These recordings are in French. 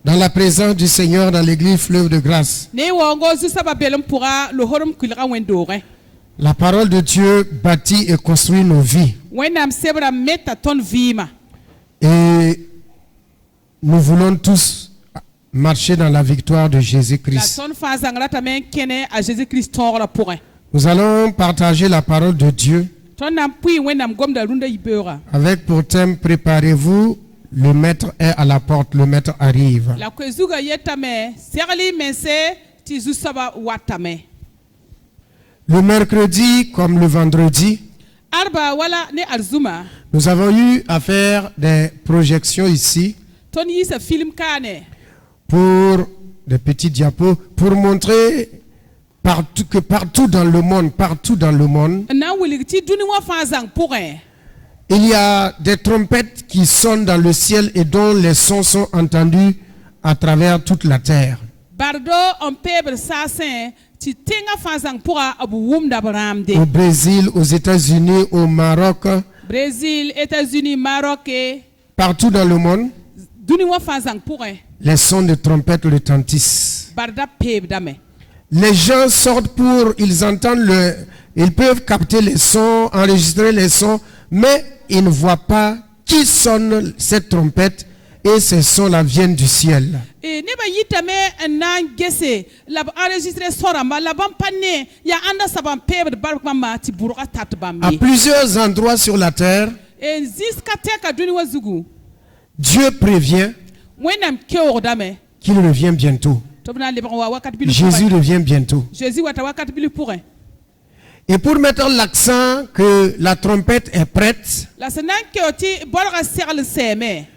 dans la présence du Seigneur dans l'église Fleuve de Grâce. La parole de Dieu bâtit et construit nos vies. Et nous voulons tous marcher dans la victoire de Jésus-Christ. Nous allons partager la parole de Dieu avec pour thème: préparez-vous, le maître est à la porte, le maître arrive. Le mercredi comme le vendredi, nous avons eu à faire des projections ici pour des petits diapos pour montrer que partout dans le monde, il y a des trompettes qui sonnent dans le ciel et dont les sons sont entendus à travers toute la terre. Au Brésil, aux États-Unis, au Maroc, partout dans le monde, les sons de trompettes retentissent. Les gens sortent ils peuvent capter les sons, enregistrer les sons, mais ils ne voient pas qui sonne cette trompette, et ces sons-là viennent du ciel. À plusieurs endroits sur la terre, Dieu prévient qu'il revient bientôt. Jésus revient bientôt. Et pour mettre l'accent que la trompette est prête,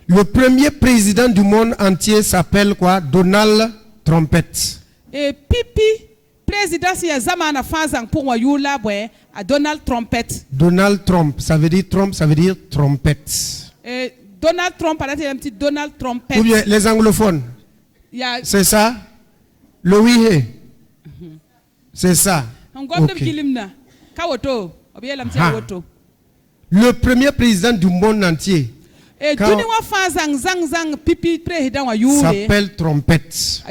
le premier président du monde entier s'appelle quoi? Donald Trumpette. Donald Trump, ça veut dire trompette. Donald Trump, Donald Trumpette. Ou bien les anglophones. C'est ça? Le oui. C'est ça. Okay. Le premier président du monde entier s'appelle Trompette.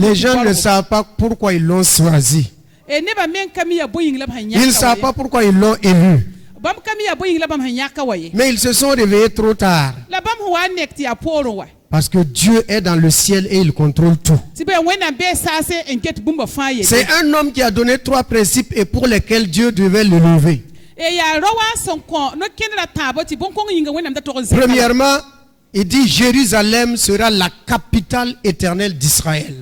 Les gens ne savent pas pourquoi ils l'ont choisi. Ils ne savent pas pourquoi ils l'ont élu. Mais ils se sont réveillés trop tard. Parce que Dieu est dans le ciel et il contrôle tout. C'est un homme qui a donné 3 principes et pour lesquels Dieu devait le lever. Premièrement, il dit Jérusalem sera la capitale éternelle d'Israël.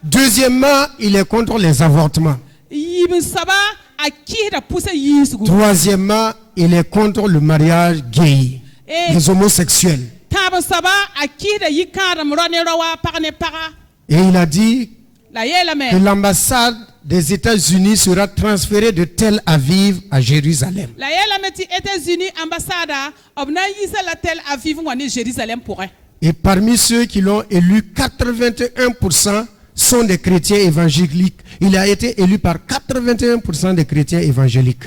Deuxièmement, il est contre les avortements. Troisièmement, il est contre le mariage gay, les homosexuels. Et il a dit que l'ambassade des États-Unis sera transférée de Tel Aviv à Jérusalem. Et parmi ceux qui l'ont élu, 81% sont des chrétiens évangéliques. Il a été élu par 81% des chrétiens évangéliques.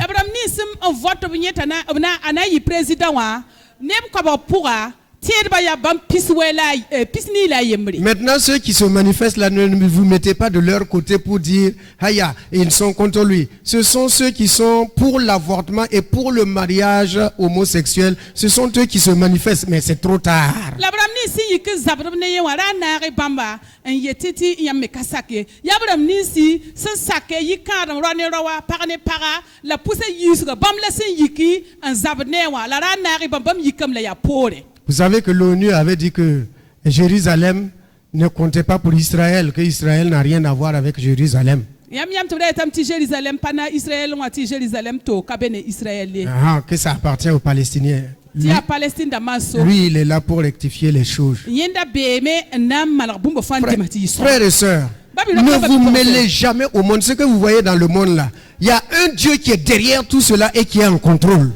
Maintenant, ceux qui se manifestent là, ne vous mettez pas de leur côté pour dire Haya, ils sont contre lui. Ce sont ceux qui sont pour l'avortement et pour le mariage homosexuel. Ce sont eux qui se manifestent, mais c'est trop tard. Vous savez que l'ONU avait dit que Jérusalem ne comptait pas pour Israël, que Israël n'a rien à voir avec Jérusalem. Que ça appartient aux Palestiniens. Lui, il est là pour rectifier les choses. Frères et sœurs, ne vous mêlez jamais au monde. Ce que vous voyez dans le monde là, il y a un Dieu qui est derrière tout cela et qui est en contrôle.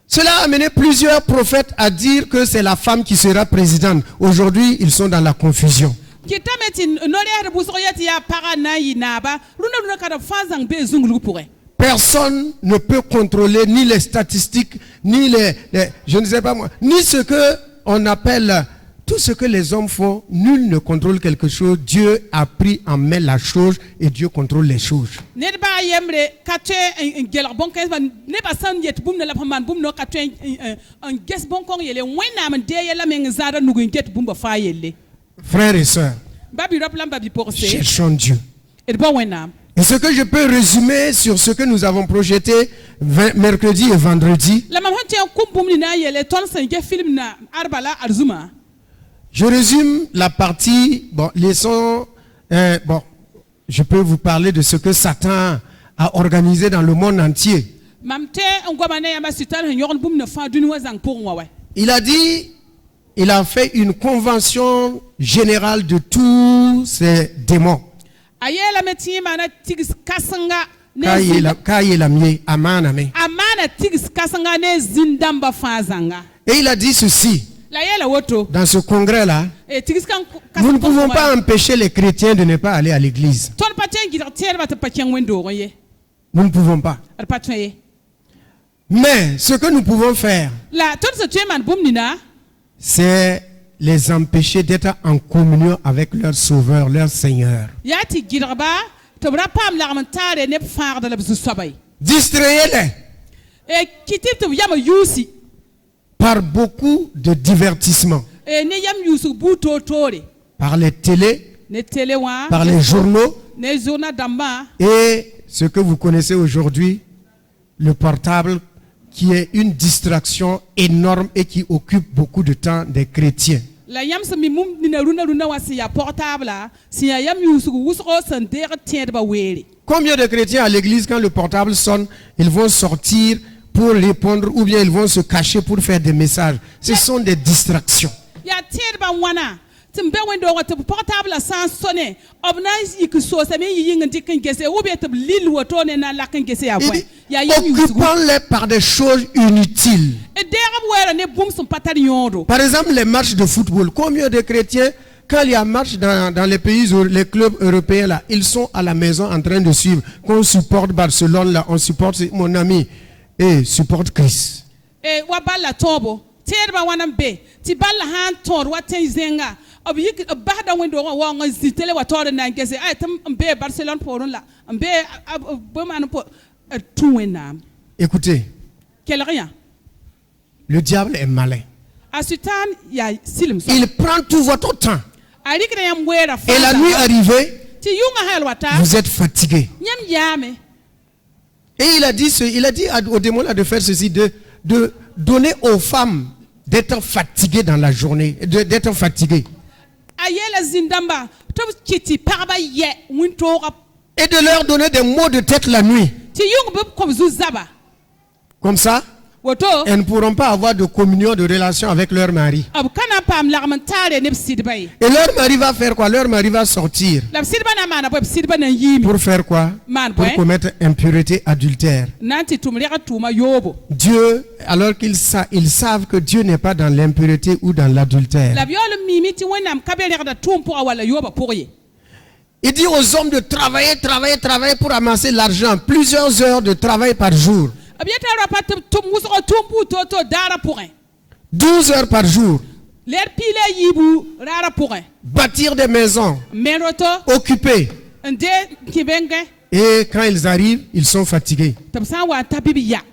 Cela a amené plusieurs prophètes à dire que c'est la femme qui sera présidente. Aujourd'hui, ils sont dans la confusion. Personne ne peut contrôler ni les statistiques, ni je ne sais pas moi, ni ce que on appelle tout ce que les hommes font. Nul ne contrôle quelque chose. Dieu a pris en main la chose et Dieu contrôle les choses. Frères et sœurs, cherchons Dieu. Et ce que je peux résumer sur ce que nous avons projeté mercredi et vendredi, je résume la partie, je peux vous parler de ce que Satan a organisé dans le monde entier. Il a dit, il a fait une convention générale de tous ces démons. Et il a dit ceci. Dans ce congrès-là, nous ne pouvons pas empêcher les chrétiens de ne pas aller à l'église. Nous ne pouvons pas. Mais ce que nous pouvons faire, c'est les empêcher d'être en communion avec leur Sauveur, leur Seigneur. Distrayez-les par beaucoup de divertissements, par les télés, par les journaux et ce que vous connaissez aujourd'hui, le portable, qui est une distraction énorme et qui occupe beaucoup de temps des chrétiens. Combien de chrétiens à l'église, quand le portable sonne, ils vont sortir pour répondre ou bien ils vont se cacher pour faire des messages? Ce sont des distractions. Occupons-les par des choses inutiles. Par exemple, les matchs de football. Combien de chrétiens, quand il y a match dans les pays, les clubs européens là, ils sont à la maison en train de suivre. Qu'on supporte Barcelone là, on supporte mon ami et supporte Christ. Écoutez, le diable est malin. Il prend tout votre temps. Et la nuit arrivée, vous êtes fatigué. Et il a dit au démon là de faire ceci, de donner aux femmes d'être fatiguées dans la journée, d'être fatiguées. Et de leur donner des maux de tête la nuit. Comme ça, elles ne pourront pas avoir de communion, de relation avec leur mari. Et leur mari va faire quoi? Leur mari va sortir. Pour faire quoi? Pour commettre impureté, adultère. Dieu, alors qu'ils savent que Dieu n'est pas dans l'impureté ou dans l'adultère. Il dit aux hommes de travailler pour amasser l'argent. Plusieurs heures de travail par jour. 12 heures par jour. Bâtir des maisons. Occuper. Et quand ils arrivent, ils sont fatigués.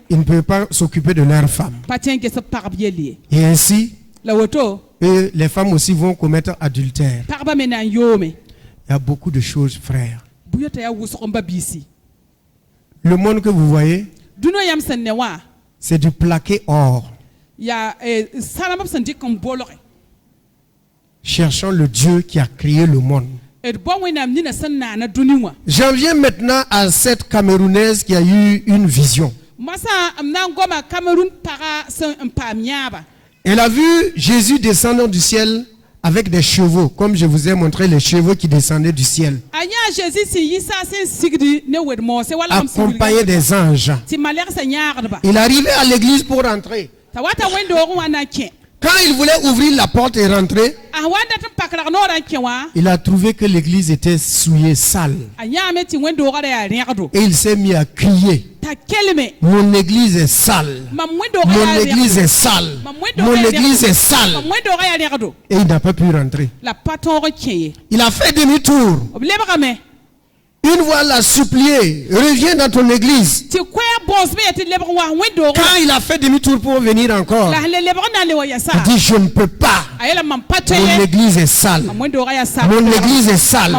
Ils ne peuvent pas s'occuper de leurs femmes. Et ainsi, les femmes aussi vont commettre adultère. Il y a beaucoup de choses, frères. Le monde que vous voyez, c'est du plaqué or. Cherchons le Dieu qui a créé le monde. J'en viens maintenant à cette Camerounaise qui a eu une vision. Elle a vu Jésus descendre du ciel avec des chevaux, comme je vous ai montré les chevaux qui descendaient du ciel, accompagné des anges. Il arrivait à l'église pour rentrer. Quand il voulait ouvrir la porte et rentrer, il a trouvé que l'église était souillée, sale. Et il s'est mis à crier. Mon église est sale. Mon église est sale. Mon église est sale. Et il n'a pas pu rentrer. Il a fait demi-tour. Une voix l'a supplié, reviens dans ton église. Quand il a fait demi-tour pour venir encore, il dit, je ne peux pas. Mon église est sale. Mon église est sale.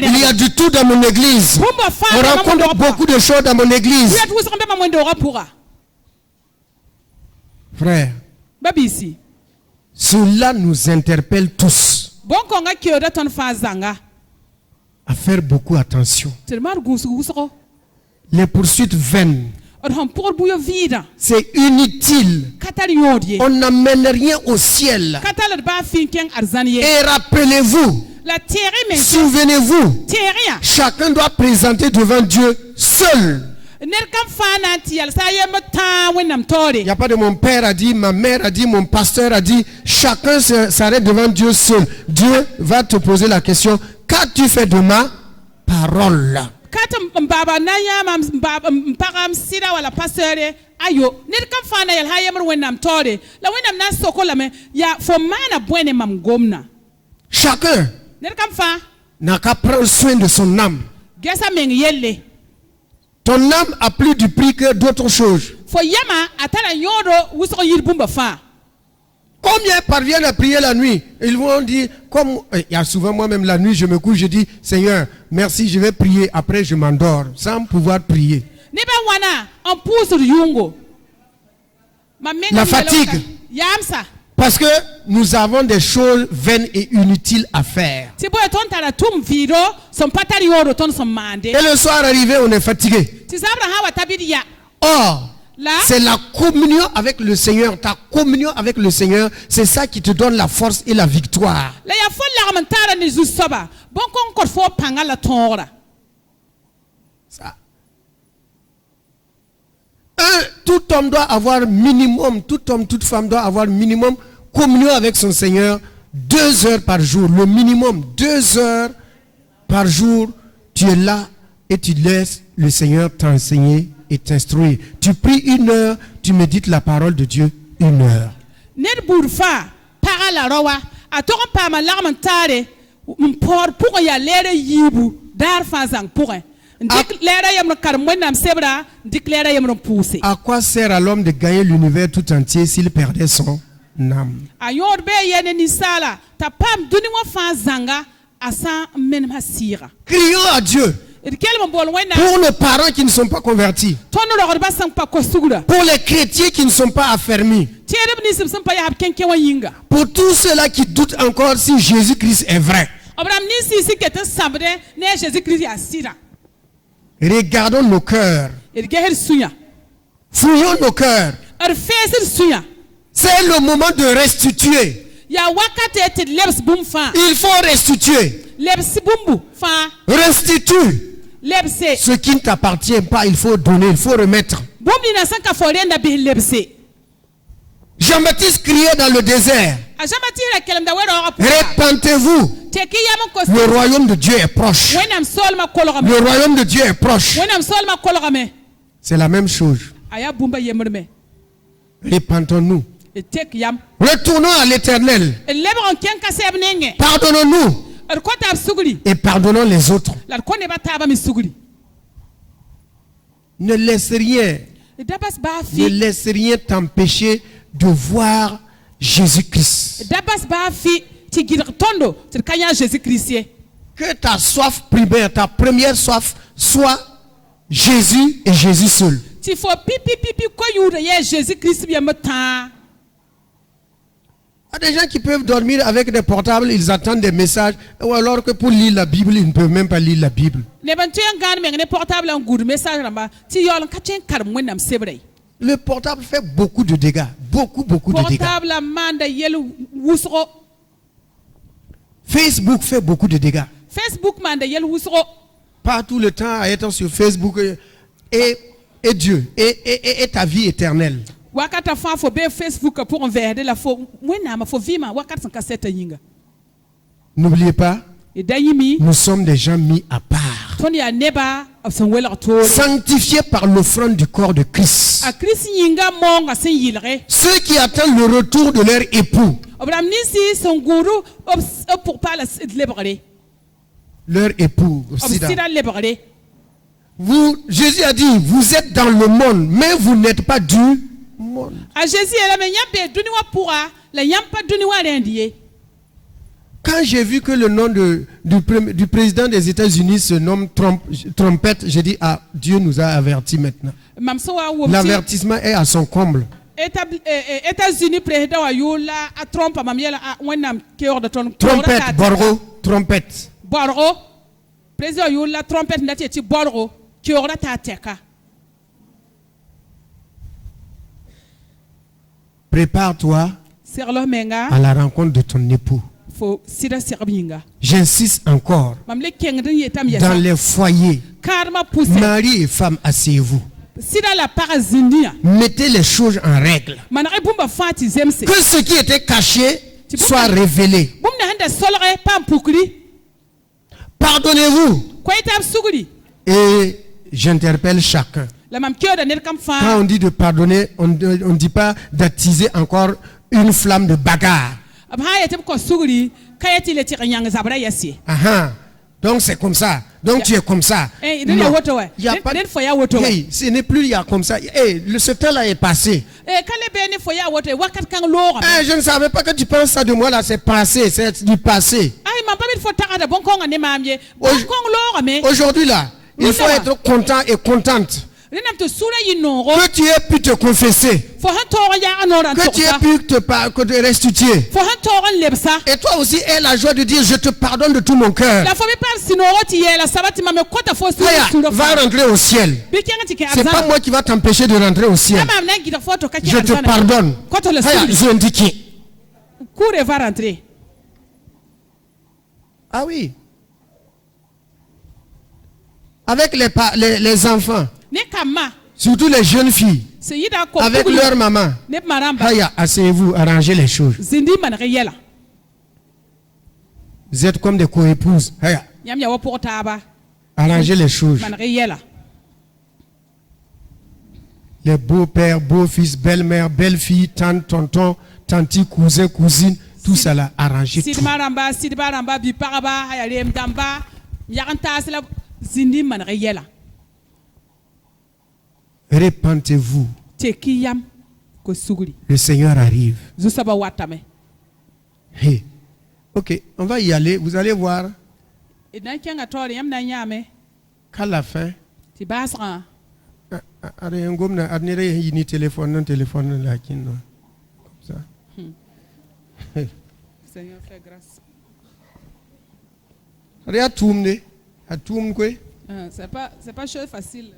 Il y a du tout dans mon église. On rencontre beaucoup de choses dans mon église. Frère, cela nous interpelle tous à faire beaucoup attention. Les poursuites vaines, c'est inutile. On n'amène rien au ciel. Et rappelez-vous, souvenez-vous, chacun doit présenter devant Dieu seul. Il n'y a pas de mon père a dit, ma mère a dit, mon pasteur a dit. Chacun s'arrête devant Dieu seul. Dieu va te poser la question, qu'as-tu fait de ma parole? Chacun n'a qu'à prendre soin de son âme. Ton âme a plus du prix que d'autres choses. Combien parviennent à prier la nuit? Ils vont dire, comme il y a souvent moi-même la nuit, je me couche, je dis, Seigneur, merci, je vais prier. Après, je m'endors sans pouvoir prier. La fatigue. Parce que nous avons des choses vaines et inutiles à faire. Et le soir arrivé, on est fatigué. Or, c'est la communion avec le Seigneur. Ta communion avec le Seigneur, c'est ça qui te donne la force et la victoire. Ça. Tout homme doit avoir minimum, tout homme, toute femme doit avoir minimum communion avec son Seigneur 2 heures par jour. Le minimum 2 heures par jour, tu es là et tu laisses le Seigneur t'enseigner et t'instruire. Tu pries 1 heure, tu médites la parole de Dieu 1 heure. À quoi sert à l'homme de gagner l'univers tout entier s'il perdait son âme? Crions à Dieu pour nos parents qui ne sont pas convertis, pour les chrétiens qui ne sont pas affermis, pour tous ceux-là qui doutent encore si Jésus-Christ est vrai. Regardons nos cœurs. Fouillons nos cœurs. C'est le moment de restituer. Il faut restituer. Restitue. Ce qui ne t'appartient pas, il faut donner, il faut remettre. Jean-Baptiste criait dans le désert. Répentez-vous. Le royaume de Dieu est proche. Le royaume de Dieu est proche. C'est la même chose. Répentons-nous. Retournons à l'Éternel. Pardonnons-nous. Et pardonnons les autres. Ne laisse rien. Ne laisse rien t'empêcher de voir Jésus-Christ. Que ta soif primaire, ta première soif soit Jésus et Jésus seul. Il y a des gens qui peuvent dormir avec des portables, ils attendent des messages, ou alors que pour lire la Bible, ils ne peuvent même pas lire la Bible. Le portable fait beaucoup de dégâts, beaucoup de dégâts. Facebook fait beaucoup de dégâts. Pas tout le temps à être sur Facebook et Dieu et ta vie éternelle. wakata fa fo be Facebook pour enverder la fo mwena ma fo vima wakata cassette yinga. N'oubliez pas, nous sommes des gens mis à part, sanctifiés par l'offrande du corps de Christ. Ceux qui attendent le retour de leur époux. Leur époux. Vous, Jésus a dit, vous êtes dans le monde, mais vous n'êtes pas du monde. Quand j'ai vu que le nom du président des États-Unis se nomme Trompette, j'ai dit, ah, Dieu nous a avertis maintenant. L'avertissement est à son comble. États-Unis, président trompette, borgo, trompette. Borgo, président la trompette n'a été borgo, qui aura ta teka. Prépare-toi à la rencontre de ton époux. J'insiste encore. Dans les foyers, mari et femme, asseyez-vous. Mettez les choses en règle. Que ce qui était caché soit révélé. Pardonnez-vous. Et j'interpelle chacun. Quand on dit de pardonner, on ne dit pas d'attiser encore une flamme de bagarre. Donc c'est comme ça. Donc tu es comme ça. Non, y a pas... Hey, ce n'est plus il y a comme ça. Hey, ce temps-là est passé. Je ne savais pas que tu penses ça de moi là. C'est passé. C'est du passé. Aujourd'hui là, il faut être content et contente. Que tu aies pu te confesser. Que tu aies pu te restituer. Et toi aussi aie la joie de dire je te pardonne de tout mon cœur. Va rentrer au ciel. C'est pas moi qui va t'empêcher de rentrer au ciel. Je te pardonne. Ah oui. Avec les enfants. Surtout les jeunes filles. Avec leur maman. Asseyez-vous, arrangez les choses. Vous êtes comme des co-épouses. Arrangez les choses. Les beaux-pères, beaux-fils, belle-mère, belle-fille, tante, tonton, tanti, cousin, cousine, tout ça là, arrangez tout. Répentez-vous. Le Seigneur arrive. Hey. Ok, on va y aller. Vous allez voir. Qu'à la fin. Téléphone là, comme ça. Seigneur, fais grâce. C'est pas chose facile.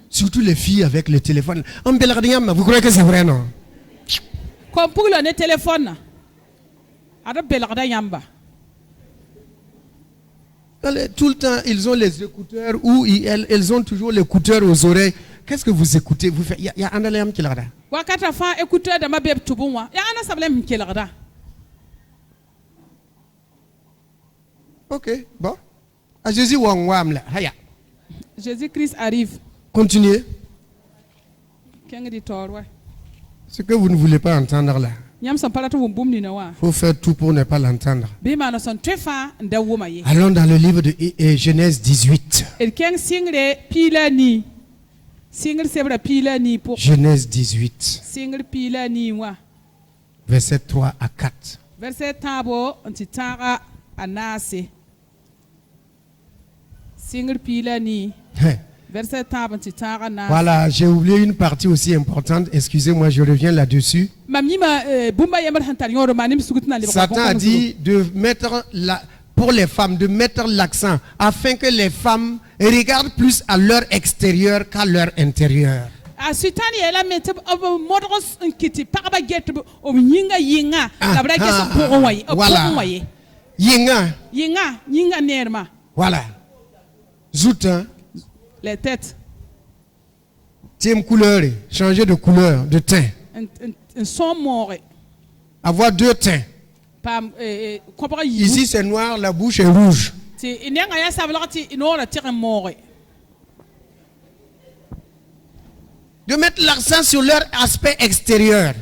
Surtout les filles avec le téléphone. Vous croyez que c'est vrai, non? Comme pour le téléphone. Tout le temps, ils ont les écouteurs ou elles ont toujours l'écouteur aux oreilles. Qu'est-ce que vous écoutez? Vous faites. Il y a un aléam qui l'a. Ok, bon. Jésus-Christ arrive. Continuez. Ce que vous ne voulez pas entendre là. Il faut faire tout pour ne pas l'entendre. Allons dans le livre de Genèse 18. Genèse 18. Verset 3 à 4. Voilà, j'ai oublié une partie aussi importante. Excusez-moi, je reviens là-dessus. Satan a dit de mettre pour les femmes, de mettre l'accent afin que les femmes regardent plus à leur extérieur qu'à leur intérieur. Voilà. Voilà. Zoutin. Les têtes. couleur, changer de couleur, de teint. Un son mort. Avoir deux teints. Ici c'est noir, la bouche est rouge. De mettre l'accent sur leur aspect extérieur.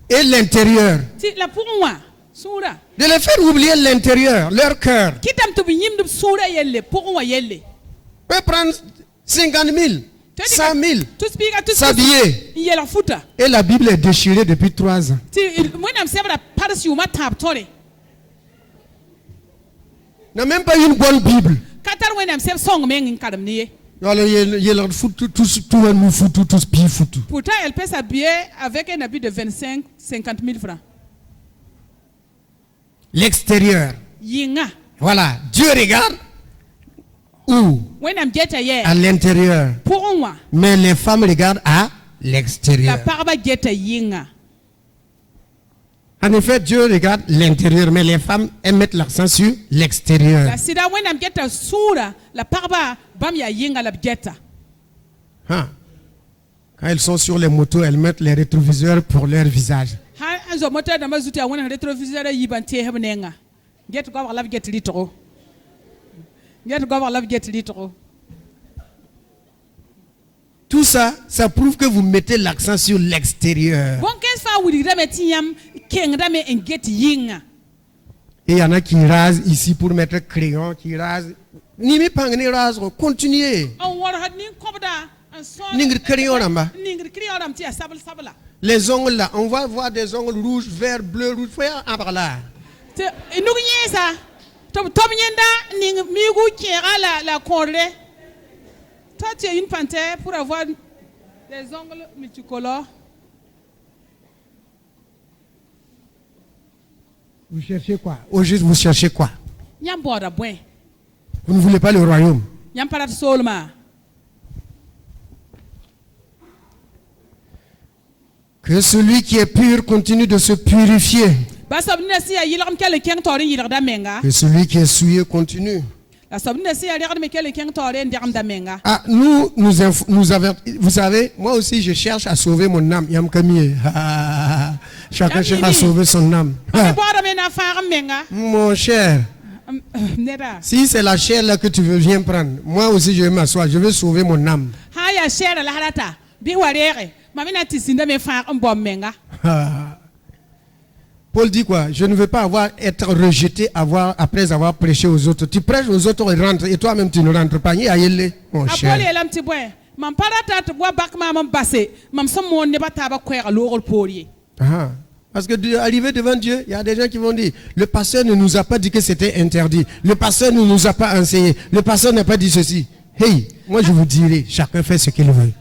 Et l'intérieur. De les faire oublier l'intérieur, leur cœur. Peut prendre 50 000, 100 000, s'habiller. Et la Bible est déchirée depuis 3 ans. N'a même pas une bonne Bible. Alors, il leur fout tous pieds foutus. Pourtant, elle peut s'habiller avec un habit de 25, 50 000 francs. L'extérieur. Voilà, Dieu regarde où? À l'intérieur. Mais les femmes regardent à l'extérieur. En effet, Dieu regarde l'intérieur, mais les femmes elles mettent l'accent sur l'extérieur. Quand elles sont sur les motos, elles mettent les rétroviseurs pour leur visage. Tout ça, ça prouve que vous mettez l'accent sur l'extérieur. Et il y en a qui rasent ici pour mettre crayon, qui rasent. Ni pas ni rase, continuez. Les ongles là, on va voir des ongles rouges, verts, bleus, rouges, par là. Toi, tu es une panthère pour avoir des ongles multicolores. Vous cherchez quoi? Au juste, vous cherchez quoi? Vous ne voulez pas le royaume? Que celui qui est pur continue de se purifier. Que celui qui est souillé continue. Ah, nous avons, vous savez, moi aussi je cherche à sauver mon âme. Chacun cherche à sauver son âme. Mon cher, si c'est la chair là que tu veux bien prendre, moi aussi je vais m'asseoir, je veux sauver mon âme. Paul dit quoi? Je ne veux pas être rejeté après avoir prêché aux autres. Tu prêches aux autres et rentrent et toi-même tu ne rentres pas. Mon cher. Parce que arriver devant Dieu, il y a des gens qui vont dire, le pasteur ne nous a pas dit que c'était interdit. Le pasteur ne nous a pas enseigné. Le pasteur n'a pas dit ceci. Hey, moi je vous dirai, chacun fait ce qu'il veut.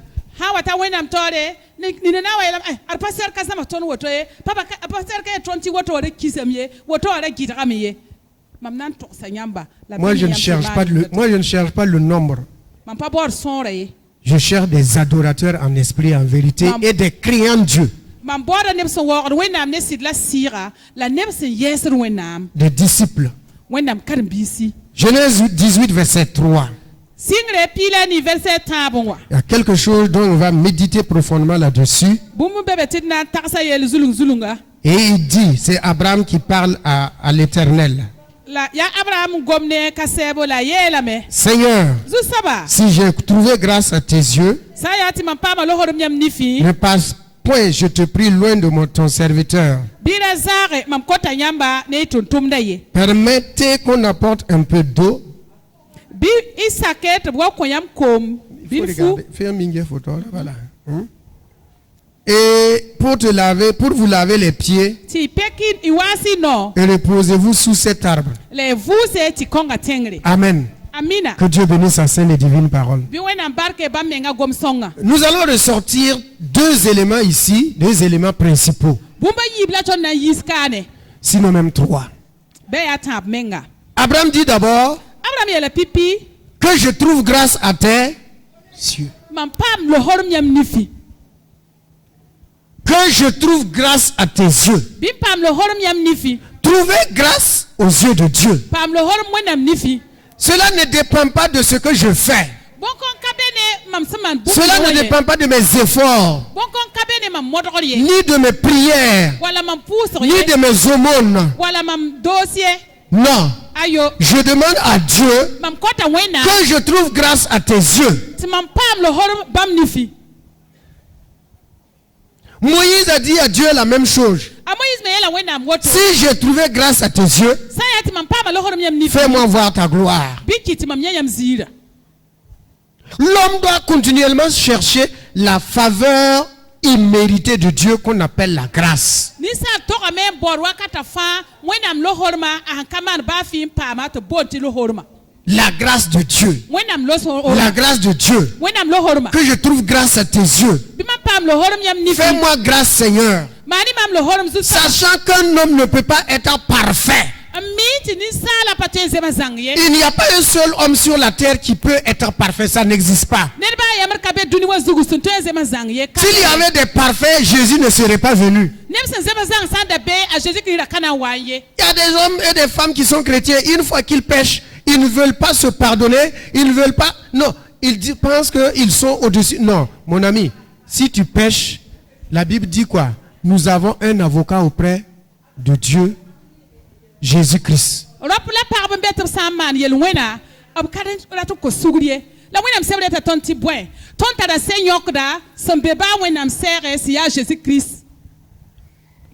Moi je ne cherche pas le nombre. Je cherche des adorateurs en esprit et en vérité et des criants Dieu. Des disciples. Genèse 18 verset 3. Il y a quelque chose dont on va méditer profondément là-dessus. Et il dit, c'est Abraham qui parle à l'Éternel. Seigneur, si j'ai trouvé grâce à tes yeux, ne passe point, je te prie, loin de ton serviteur. Permettez qu'on apporte un peu d'eau. Voilà. Et pour vous laver les pieds, et reposez-vous sous cet arbre. Amen. Que Dieu bénisse sa sainte et divine parole. Nous allons ressortir 2 éléments ici, 2 éléments principaux. Sinon même 3. Abraham dit d'abord que je trouve grâce à tes cieux. Que je trouve grâce à tes yeux. Trouver grâce aux yeux de Dieu. Cela ne dépend pas de ce que je fais. Cela ne dépend pas de mes efforts, ni de mes prières, ni de mes aumônes. Non. Je demande à Dieu que je trouve grâce à tes yeux. Moïse a dit à Dieu la même chose. Si j'ai trouvé grâce à tes yeux, fais-moi voir ta gloire. L'homme doit continuellement chercher la faveur imméritée de Dieu qu'on appelle la grâce. La grâce de Dieu. La grâce de Dieu. Que je trouve grâce à tes yeux. Fais-moi grâce, Seigneur. Sachant qu'un homme ne peut pas être parfait. Il n'y a pas un seul homme sur la terre qui peut être parfait. Ça n'existe pas. S'il y avait des parfaits, Jésus ne serait pas venu. Il y a des hommes et des femmes qui sont chrétiens. Une fois qu'ils pêchent, ils ne veulent pas se pardonner. Ils ne veulent pas. Non, ils pensent qu'ils sont au-dessus. Non, mon ami, si tu pêches, la Bible dit quoi? Nous avons un avocat auprès de Dieu, Jésus-Christ.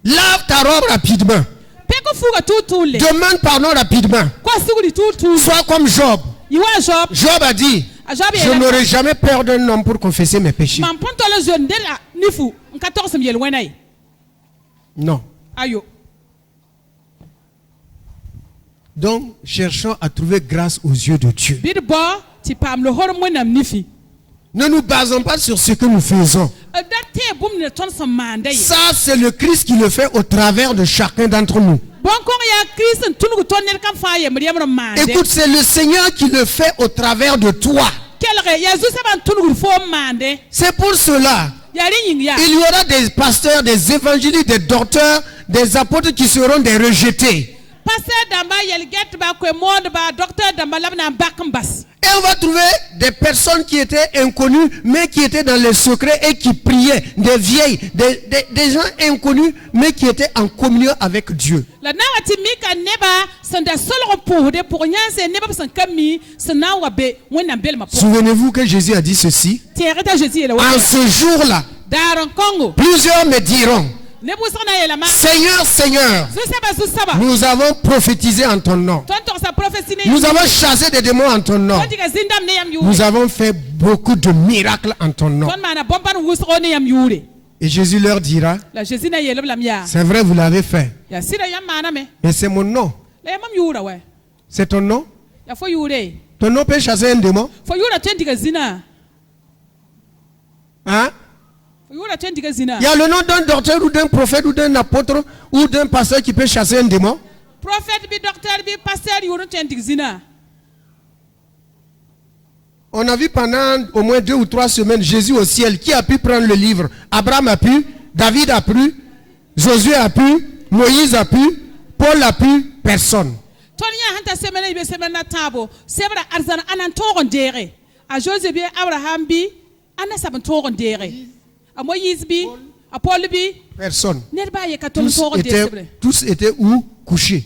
Lave ta robe rapidement. Demande pardon rapidement. Sois comme Job. Job a dit, je n'aurai jamais peur d'un homme pour confesser mes péchés. Non. Donc, cherchons à trouver grâce aux yeux de Dieu. Ne nous basons pas sur ce que nous faisons. Ça, c'est le Christ qui le fait au travers de chacun d'entre nous. Écoute, c'est le Seigneur qui le fait au travers de toi. C'est pour cela, il y aura des pasteurs, des évangélistes, des docteurs, des apôtres qui seront des rejetés. Et on va trouver des personnes qui étaient inconnues, mais qui étaient dans les secrets et qui priaient, des vieilles, des gens inconnus, mais qui étaient en communion avec Dieu. Souvenez-vous que Jésus a dit ceci. En ce jour-là, plusieurs me diront, Seigneur, Seigneur, nous avons prophétisé en ton nom. Nous avons chassé des démons en ton nom. Nous avons fait beaucoup de miracles en ton nom. Et Jésus leur dira, c'est vrai, vous l'avez fait. Mais c'est mon nom. C'est ton nom. Ton nom peut chasser un démon. Hein? Il y a le nom d'un docteur ou d'un prophète ou d'un apôtre ou d'un pasteur qui peut chasser un démon. On a vu pendant au moins 2 ou 3 semaines Jésus au ciel. Qui a pu prendre le livre? Abraham a pu, David a pu, Josué a pu, Moïse a pu, Paul a pu, personne. Personne. Tous étaient où? Couchés.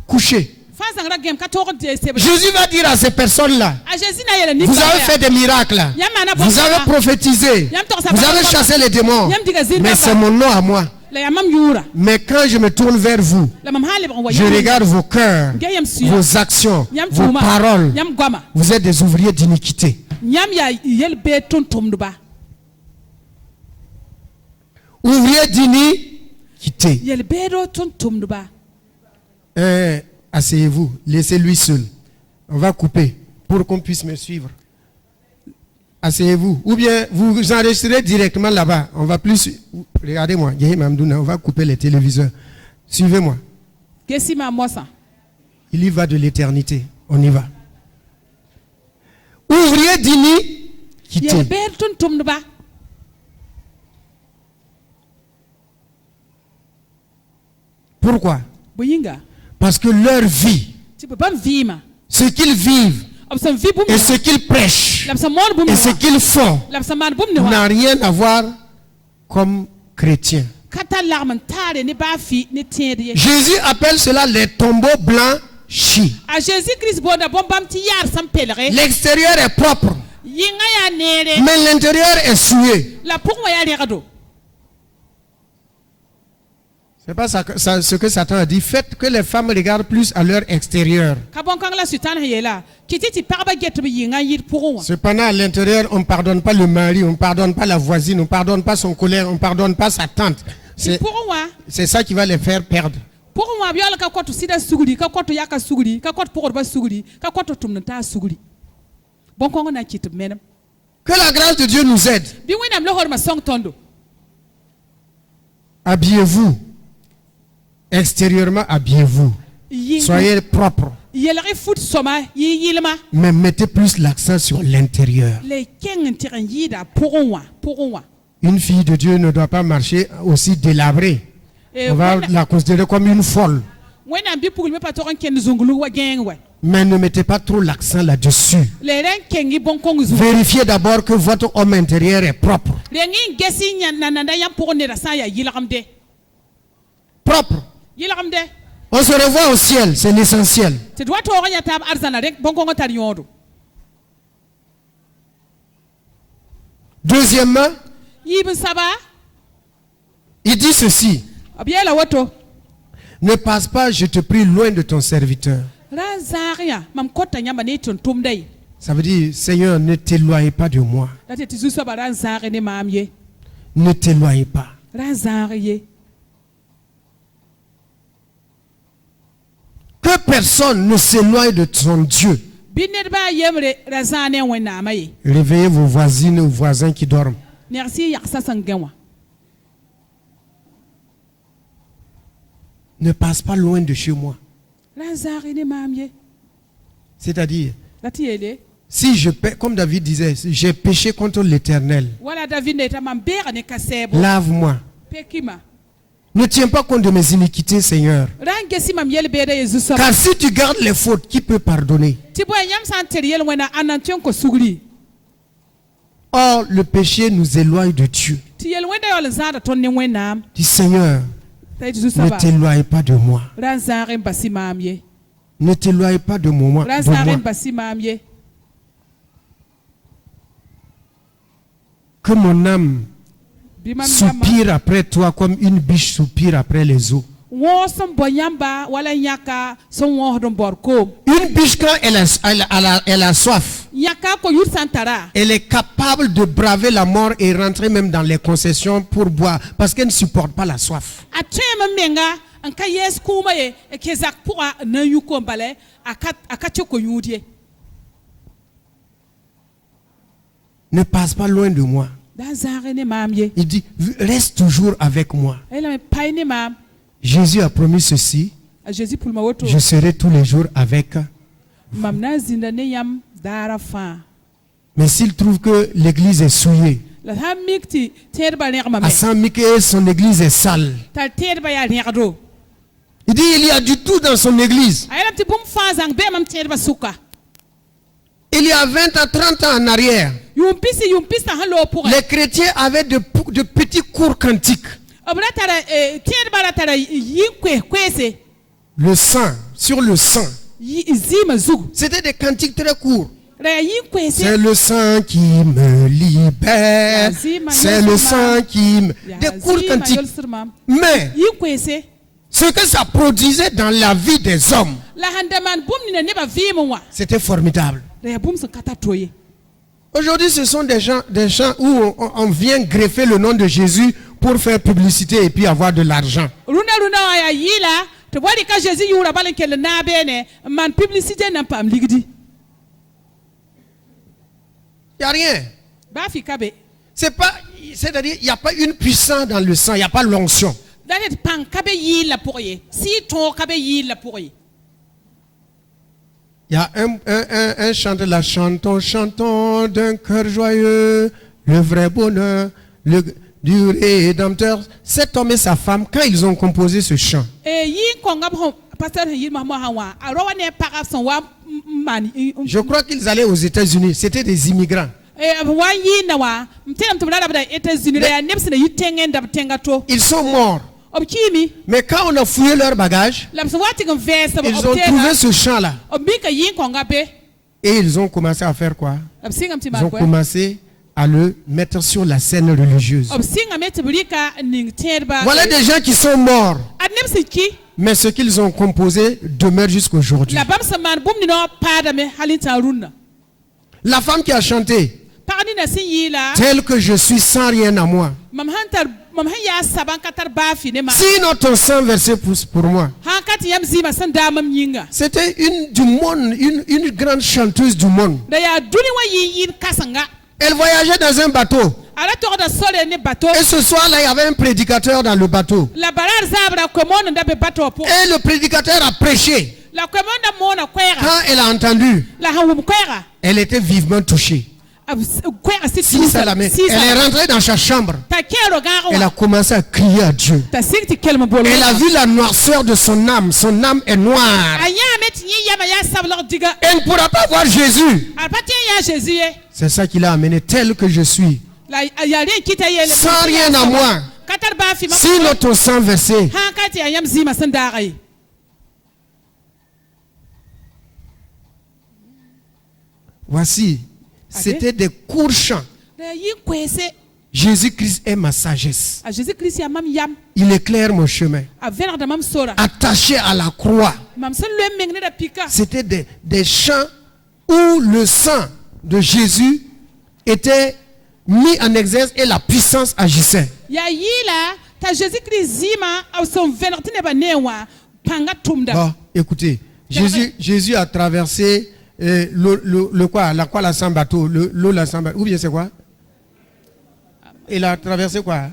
Couchés. Jésus va dire à ces personnes-là, vous avez fait des miracles, vous avez prophétisé, vous avez chassé les démons, mais c'est mon nom à moi. Mais quand je me tourne vers vous, je regarde vos cœurs, vos actions, vos paroles. Vous êtes des ouvriers d'iniquité. Ouvriers d'iniquité. Asseyez-vous, laissez-lui seul. On va couper pour qu'on puisse me suivre. Asseyez-vous. Ou bien vous enregistrez directement là-bas. On va plus. Regardez-moi, on va couper les téléviseurs. Suivez-moi. Il y va de l'éternité. On y va. Ouvrier d'iniquité. Pourquoi? Boyinga. Parce que leur vie, Tu peux pas vivre. ce qu'ils vivent et ce qu'ils prêchent et ce qu'ils font n'a rien à voir comme chrétiens. Jésus appelle cela les tombeaux blanchis. L'extérieur est propre, mais l'intérieur est souillé. C'est pas ce que Satan a dit. Faites que les femmes regardent plus à leur extérieur. Cependant, à l'intérieur, on ne pardonne pas le mari, on ne pardonne pas la voisine, on ne pardonne pas son collègue, on ne pardonne pas sa tante. C'est ça qui va les faire perdre. Que la grâce de Dieu nous aide. Habillez-vous. Extérieurement, habillez-vous. Soyez propres. Mais mettez plus l'accent sur l'intérieur. Une fille de Dieu ne doit pas marcher aussi délabrée. On va la considérer comme une folle. Mais ne mettez pas trop l'accent là-dessus. Vérifiez d'abord que votre homme intérieur est propre. Propre. On se revoit au ciel, c'est l'essentiel. Deuxièmement, il dit ceci. Ne passe pas, je te prie, loin de ton serviteur. Ça veut dire, Seigneur, ne t'éloigne pas de moi. Ne t'éloigne pas. Que personne ne s'éloigne de son Dieu. Réveillez vos voisines ou voisins qui dorment. Ne passe pas loin de chez moi. C'est-à-dire, si je paie, comme David disait, j'ai péché contre l'Éternel, lave-moi. Ne tiens pas compte de mes iniquités, Seigneur. Car si tu gardes les fautes, qui peut pardonner? Or, le péché nous éloigne de Dieu. Dis, Seigneur, ne t'éloigne pas de moi. Ne t'éloigne pas de moi. Que mon âme soupire après toi comme une biche soupire après les eaux. Une biche, quand elle a soif, elle est capable de braver la mort et rentrer même dans les concessions pour boire parce qu'elle ne supporte pas la soif. Ne passe pas loin de moi. Il dit, reste toujours avec moi. Jésus a promis ceci. Je serai tous les jours avec. Mais s'il trouve que l'église est souillée, à Saint-Michel, son église est sale. Il dit, il y a du tout dans son église. Il y a 20 à 30 ans en arrière, les chrétiens avaient de petits cours cantiques. Le sang, sur le sang. C'était des cantiques très courts. C'est le sang qui me libère. C'est le sang qui me... Des cours cantiques. Mais ce que ça produisait dans la vie des hommes, c'était formidable. Aujourd'hui, ce sont des gens où on vient greffer le nom de Jésus pour faire publicité et puis avoir de l'argent. Il n'y a rien. C'est-à-dire, il n'y a pas une puissance dans le sang, il n'y a pas l'onction. Il y a un chanteur là, chantons d'un cœur joyeux, le vrai bonheur. du Rédempteur. Cet homme et sa femme, quand ils ont composé ce chant, je crois qu'ils allaient aux États-Unis. C'était des immigrants. Ils sont morts. Mais quand on a fouillé leur bagage, ils ont trouvé ce chant-là. Et ils ont commencé à faire quoi? Ils ont commencé à le mettre sur la scène religieuse. Voilà des gens qui sont morts. Mais ce qu'ils ont composé demeure jusqu'aujourd'hui. La femme qui a chanté, tel que je suis sans rien à moi. Sinon ton sang versé pour moi. C'était une grande chanteuse du monde. Elle voyageait dans un bateau. Et ce soir-là, il y avait un prédicateur dans le bateau. Et le prédicateur a prêché. Quand elle a entendu, elle était vivement touchée. Elle est rentrée dans sa chambre. Elle a commencé à crier à Dieu. Elle a vu la noirceur de son âme. Son âme est noire. Elle ne pourra pas voir Jésus. C'est ça qui l'a amené tel que je suis. Sans rien à moi. Sinon ton sang versé. Voici. C'était des courts chants. Jésus-Christ est ma sagesse. Il éclaire mon chemin. Attaché à la croix. C'était des chants où le sang de Jésus était mis en exergue et la puissance agissait. Bon, écoutez, Jésus a traversé la sans bateau, l'eau la sans bateau. Ou bien c'est quoi? Il a traversé quoi?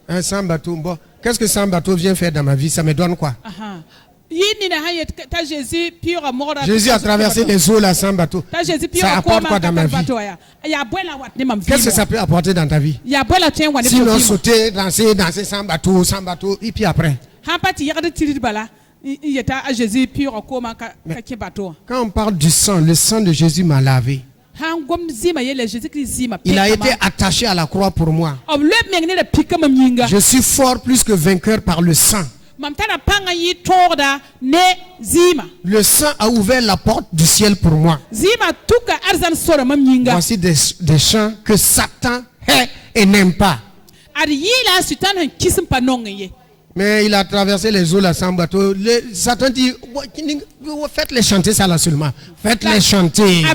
Un sans bateau. Bon, qu'est-ce que sans bateau vient faire dans ma vie? Ça me donne quoi? Jésus a traversé les eaux là sans bateau. Ça apporte quoi dans ma vie? Qu'est-ce que ça peut apporter dans ta vie? Sinon sauter, danser sans bateau, et puis après. Quand on parle du sang, le sang de Jésus m'a lavé. Il a été attaché à la croix pour moi. Je suis fort plus que vainqueur par le sang. Le sang a ouvert la porte du ciel pour moi. Voici des chants que Satan hait et n'aime pas. Mais il a traversé les eaux là sans bateau. Satan dit, faites-les chanter ça là seulement. Faites-les chanter.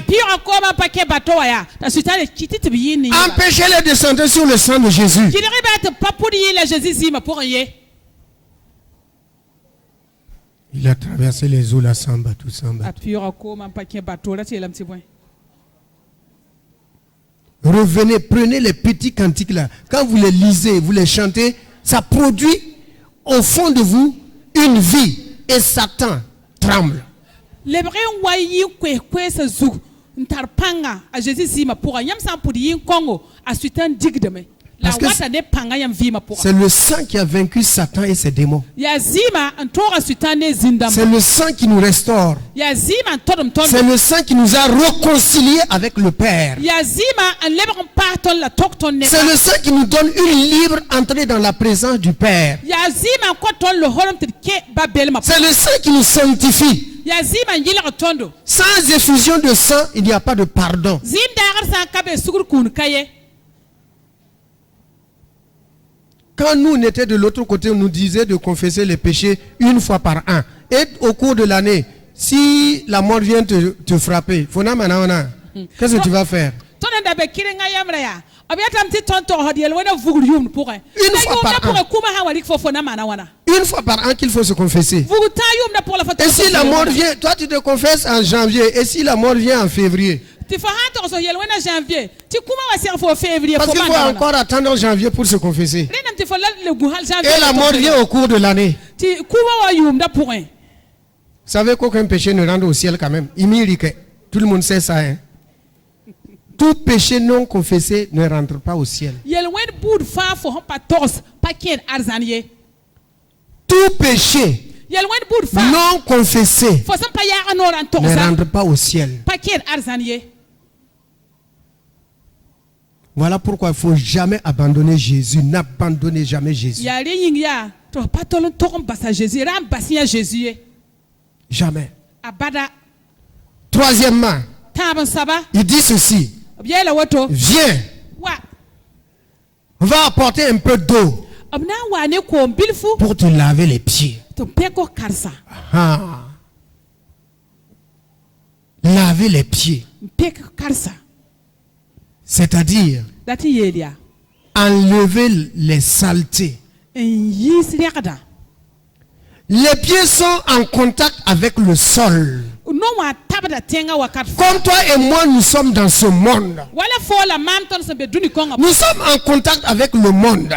Empêchez-les de chanter sur le sang de Jésus. Il a traversé les eaux là sans bateau, Revenez, prenez les petits cantiques là. Quand vous les lisez, vous les chantez, ça produit au fond de vous une vie. Et Satan tremble. Parce que c'est le sang qui a vaincu Satan et ses démons. C'est le sang qui nous restaure. C'est le sang qui nous a réconciliés avec le Père. C'est le sang qui nous donne une libre entrée dans la présence du Père. C'est le sang qui nous sanctifie. Sans effusion de sang, il n'y a pas de pardon. Quand nous, on était de l'autre côté, on nous disait de confesser les péchés une fois par an. Et au cours de l'année, si la mort vient te frapper, qu'est-ce que tu vas faire? Une fois par an qu'il faut se confesser. Et si la mort vient, toi tu te confesses en janvier. Et si la mort vient en février? Parce qu'il faut encore attendre janvier pour se confesser. Et la mort vient au cours de l'année. Vous savez qu'aucun péché ne rentre au ciel quand même. Tout le monde sait ça. Hein? tout péché non confessé ne rentre pas au ciel. Tout péché non confessé ne rentre pas au ciel. Voilà pourquoi il ne faut jamais abandonner Jésus. N'abandonnez jamais Jésus. Jamais. Troisièmement, il dit ceci. Viens, on va apporter un peu d'eau pour te laver les pieds. Laver les pieds. C'est-à-dire enlever les saletés. Les pieds sont en contact avec le sol. Comme toi et moi, nous sommes dans ce monde. Nous sommes en contact avec le monde.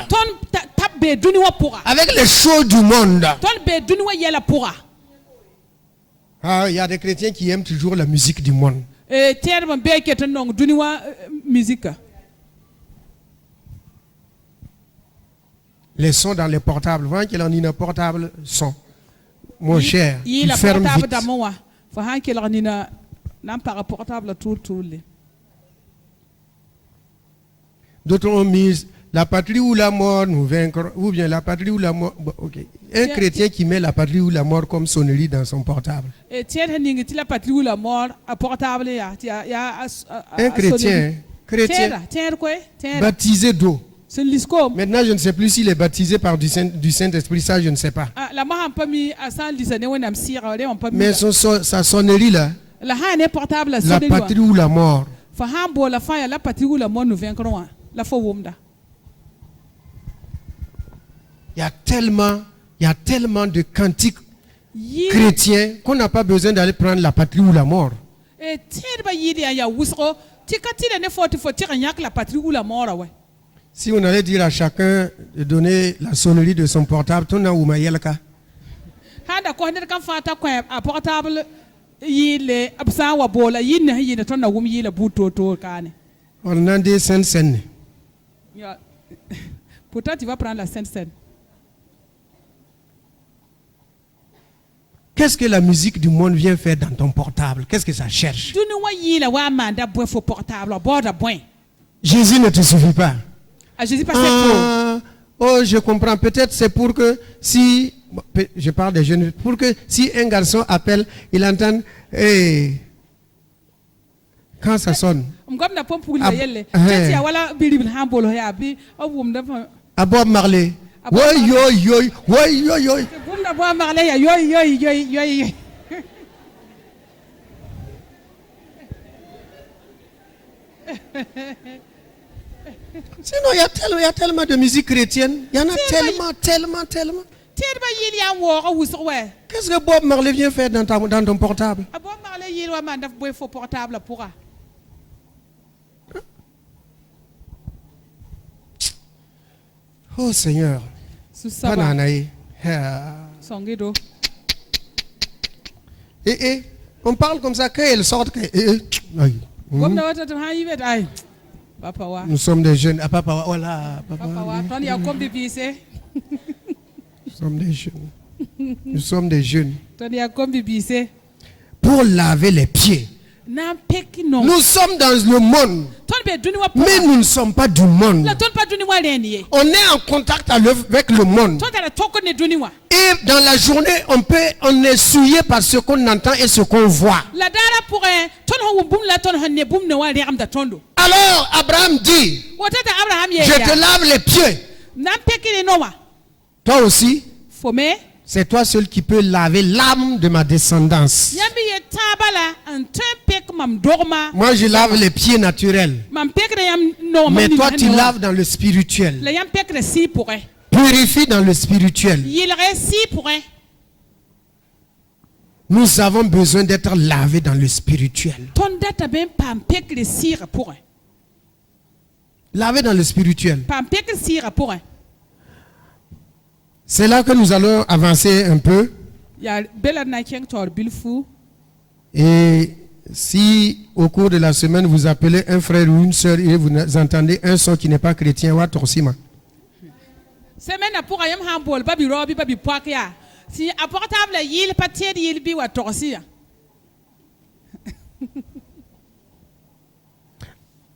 Avec les choses du monde. Ah, il y a des chrétiens qui aiment toujours la musique du monde. Les sons dans les portables. Voyez qu'il en a un portable son. Mon cher, il ferme vite. D'autres ont mis la patrie ou la mort nous vaincrons, ou bien la patrie ou la mort. Bon, okay. Un chrétien qui met la patrie ou la mort comme sonnerie dans son portable. Un chrétien baptisé d'eau. Maintenant, je ne sais plus s'il est baptisé par du Saint-Esprit, ça je ne sais pas. Mais sa sonnerie là, la patrie ou la mort. Il y a tellement de cantiques chrétiens qu'on n'a pas besoin d'aller prendre la patrie ou la mort. Si on allait dire à chacun de donner la sonnerie de son portable, on a oumayelka. On a des scènes. Pourtant, tu vas prendre la scène. Qu'est-ce que la musique du monde vient faire dans ton portable? Qu'est-ce que ça cherche? Jésus ne te suffit pas. Oh, je comprends. Peut-être c'est pour que si, je parle des jeunes, pour que si un garçon appelle, il entend, hey, quand ça sonne. À Bob Marley. Sinon, il y a tellement de musique chrétienne. Il y en a tellement. Qu'est-ce que Bob Marley vient faire dans ton portable? Oh Seigneur. On parle comme ça quand elle sort. Nous sommes des jeunes. Ah, papa, voilà. Nous sommes des jeunes. Pour laver les pieds. Nous sommes dans le monde, mais nous ne sommes pas du monde. On est en contact avec le monde. Et dans la journée, on est souillé par ce qu'on entend et ce qu'on voit. Alors Abraham dit, je te lave les pieds. Toi aussi, c'est toi seul qui peux laver l'âme de ma descendance. Moi, je lave les pieds naturels. Mais toi, tu laves dans le spirituel. Purifie dans le spirituel. Nous avons besoin d'être lavés dans le spirituel. Laver dans le spirituel. C'est là que nous allons avancer un peu. Et Si au cours de la semaine vous appelez un frère ou une sœur et vous entendez un son qui n'est pas chrétien, wa torsima. Semaine pour ayam hambol babi robi babi poakia. Si apportable yil patie yil bi wa torsia.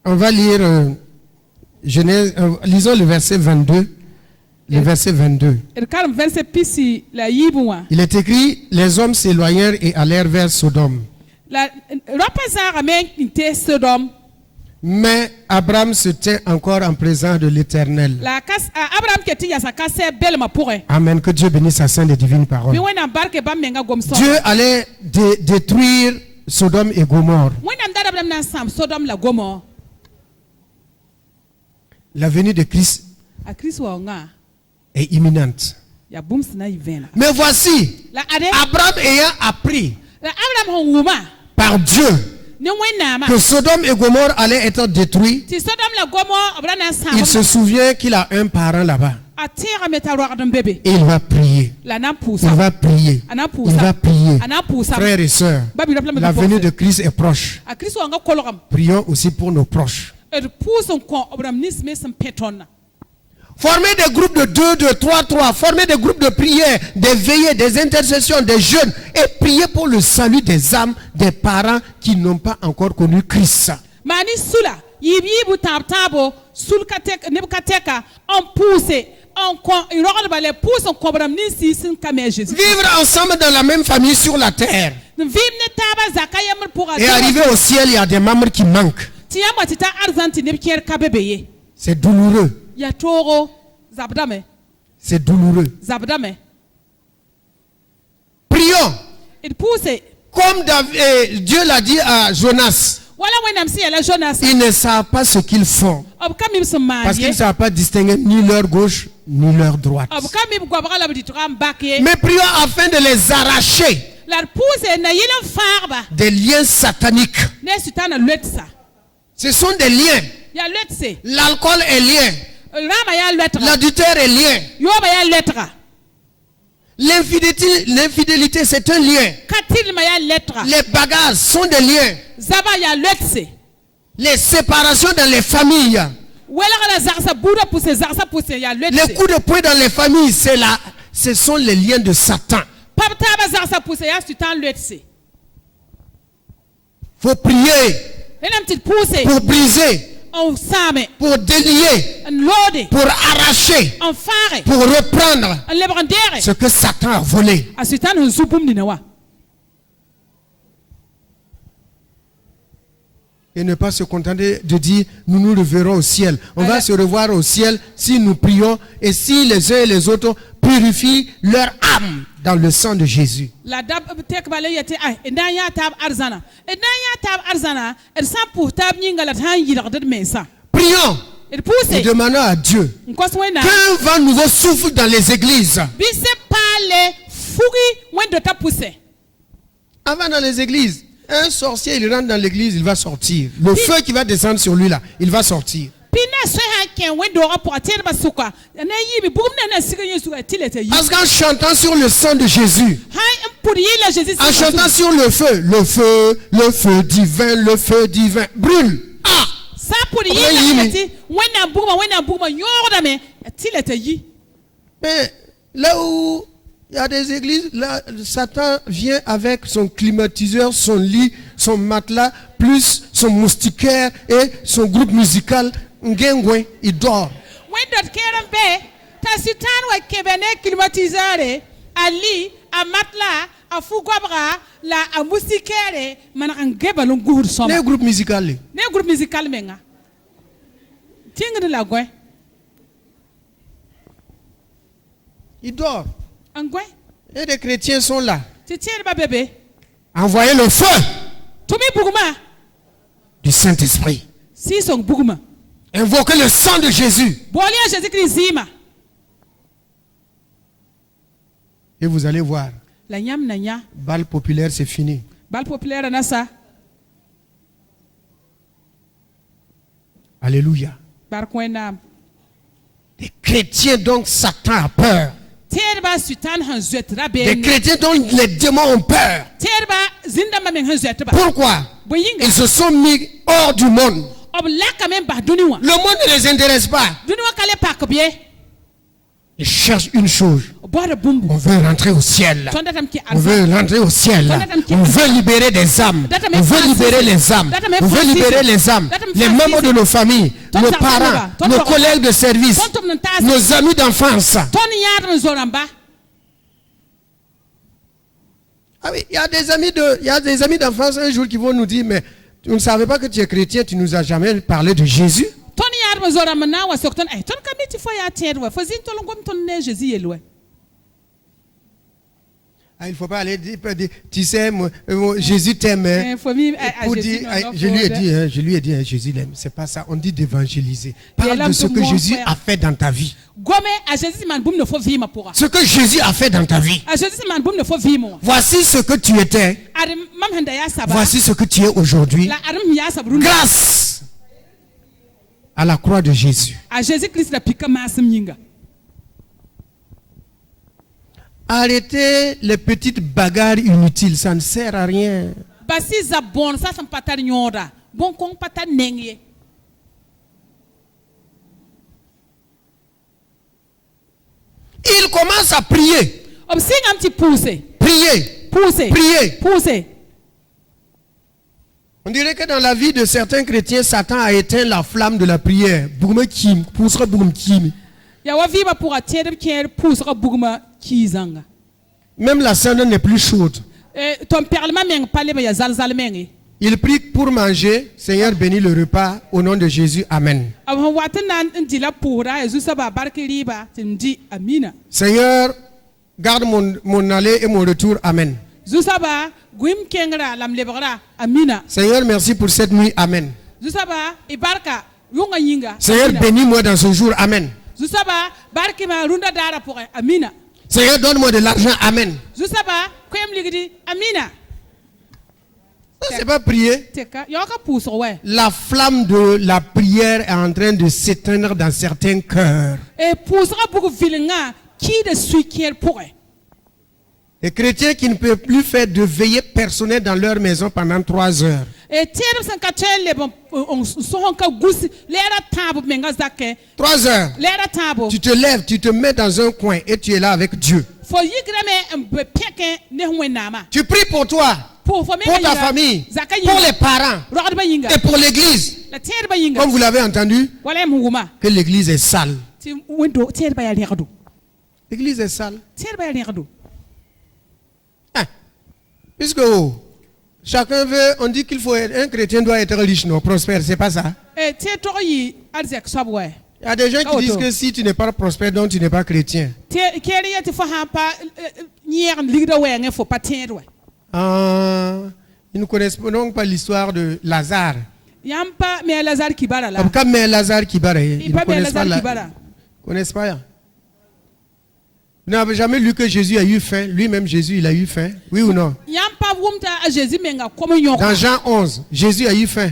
On va lire Genèse, lisons le verset 22. Le verset 22. Il est écrit, les hommes s'éloignèrent et allèrent vers Sodome. Mais Abraham se tient encore en présence de l'Éternel. Amen. Que Dieu bénisse sa sainte et divine parole. Dieu allait détruire Sodome et Gomorrhe. La venue de Christ est imminente. Mais voici, Abraham ayant appris par Dieu que Sodome et Gomorrhe allaient être détruits, il se souvient qu'il a un parent là-bas. Et il va prier. Il va prier. Il va prier. Frères et sœurs, la venue de Christ est proche. Prions aussi pour nos proches. Former des groupes de 2, de 3, former des groupes de prière, des veillées, des intercessions, des jeûnes et prier pour le salut des âmes des parents qui n'ont pas encore connu Christ. Vivre ensemble dans la même famille sur la terre. Et arriver au ciel, il y a des membres qui manquent. C'est douloureux. C'est douloureux. Prions. Comme Dieu l'a dit à Jonas. Ils ne savent pas ce qu'ils font. Parce qu'ils ne savent pas distinguer ni leur gauche ni leur droite. Mais prions afin de les arracher des liens sataniques. Ce sont des liens. L'alcool est lié. L'adultère est lié. L'infidélité, c'est un lien. Les bagarres sont des liens. Les séparations dans les familles. Les coups de poing dans les familles, ce sont les liens de Satan. Faut prier pour briser, pour délier, pour arracher, pour reprendre ce que Satan a volé. Et ne pas se contenter de dire nous nous reverrons au ciel. On va se revoir au ciel si nous prions et si les uns et les autres purifient leur âme dans le sang de Jésus. Prions et demandons à Dieu qu'un vent nouveau souffle dans les églises. Avant dans les églises, un sorcier, il rentre dans l'église, il va sortir. Le feu qui va descendre sur lui là, il va sortir. Parce qu'en chantant sur le sang de Jésus, en chantant sur le feu divin brûle. Mais là où il y a des églises, là, Satan vient avec son climatiseur, son lit, son matelas, plus son moustiquaire et son groupe musical. Il dort. Les groupes musicaux. Il dort. Et les chrétiens sont là. Envoyez le feu du Saint-Esprit. Invoquez le sang de Jésus. Et vous allez voir. Bal populaire, c'est fini. Alléluia. Les chrétiens dont Satan a peur. Des chrétiens dont les démons ont peur. Pourquoi? Ils se sont mis hors du monde. Le monde ne les intéresse pas. Ils cherchent une chose. On veut rentrer au ciel. On veut rentrer au ciel. On veut libérer des âmes. On veut libérer les âmes. On veut libérer les âmes. Les membres de nos familles, nos parents, nos collègues de service, nos amis d'enfance. Ah oui, il y a des amis d'enfance un jour qui vont nous dire, mais tu ne savais pas que tu es chrétien, tu ne nous as jamais parlé de Jésus. Ah, il ne faut pas aller dire, tu sais, Jésus t'aime. Je lui ai dit, Jésus l'aime. Ce n'est pas ça. On dit d'évangéliser. Parle de ce que Jésus a fait dans ta vie. Ce que Jésus a fait dans ta vie. Voici ce que tu étais. Voici ce que tu es aujourd'hui. Grâce à la croix de Jésus. Arrêtez les petites bagarres inutiles, ça ne sert à rien. Il commence à prier. Prier. On dirait que dans la vie de certains chrétiens, Satan a éteint la flamme de la prière. Même la scène n'est plus chaude. Il prie pour manger. Seigneur, bénis le repas. Au nom de Jésus, Amen. Seigneur, garde mon aller et mon retour. Amen. Seigneur, merci pour cette nuit. Amen. Seigneur, bénis-moi dans ce jour. Amen. Seigneur, donne-moi de l'argent. Amen. Ça, c'est pas prier. La flamme de la prière est en train de s'éteindre dans certains cœurs. Les chrétiens qui ne peuvent plus faire de veillée personnelle dans leur maison pendant 3 heures. 3 heures. Tu te lèves, tu te mets dans un coin et tu es là avec Dieu. Tu pries pour toi, pour ta famille, pour les parents et pour l'église. Comme vous l'avez entendu, que l'église est sale. L'église est sale. Puisque chacun veut, on dit qu'il faut être, un chrétien doit être riche, non, prospère, c'est pas ça. Il y a des gens qui disent que si tu n'es pas prospère, donc tu n'es pas chrétien. Ils ne connaissent donc pas l'histoire de Lazare. Ils ne connaissent pas. Vous n'avez jamais lu que Jésus a eu faim. Lui-même, Jésus, il a eu faim. Oui ou non? Dans Jean 11, Jésus a eu faim.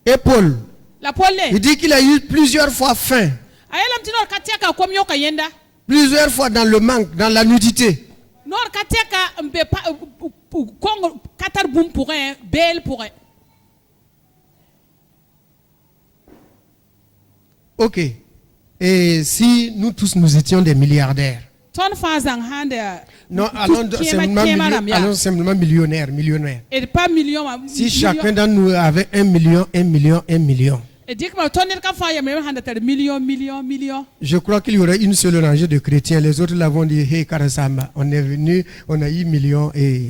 Et Paul, il dit qu'il a eu plusieurs fois faim. Plusieurs fois dans le manque, dans la nudité. Ok. Et si nous tous nous étions des milliardaires? Non, allons simplement millionnaires. Si chacun d'entre nous avait 1 million. Je crois qu'il y aurait une seule rangée de chrétiens. Les autres l'avont dit, hey Karasamba, on est venu, on a eu millions et...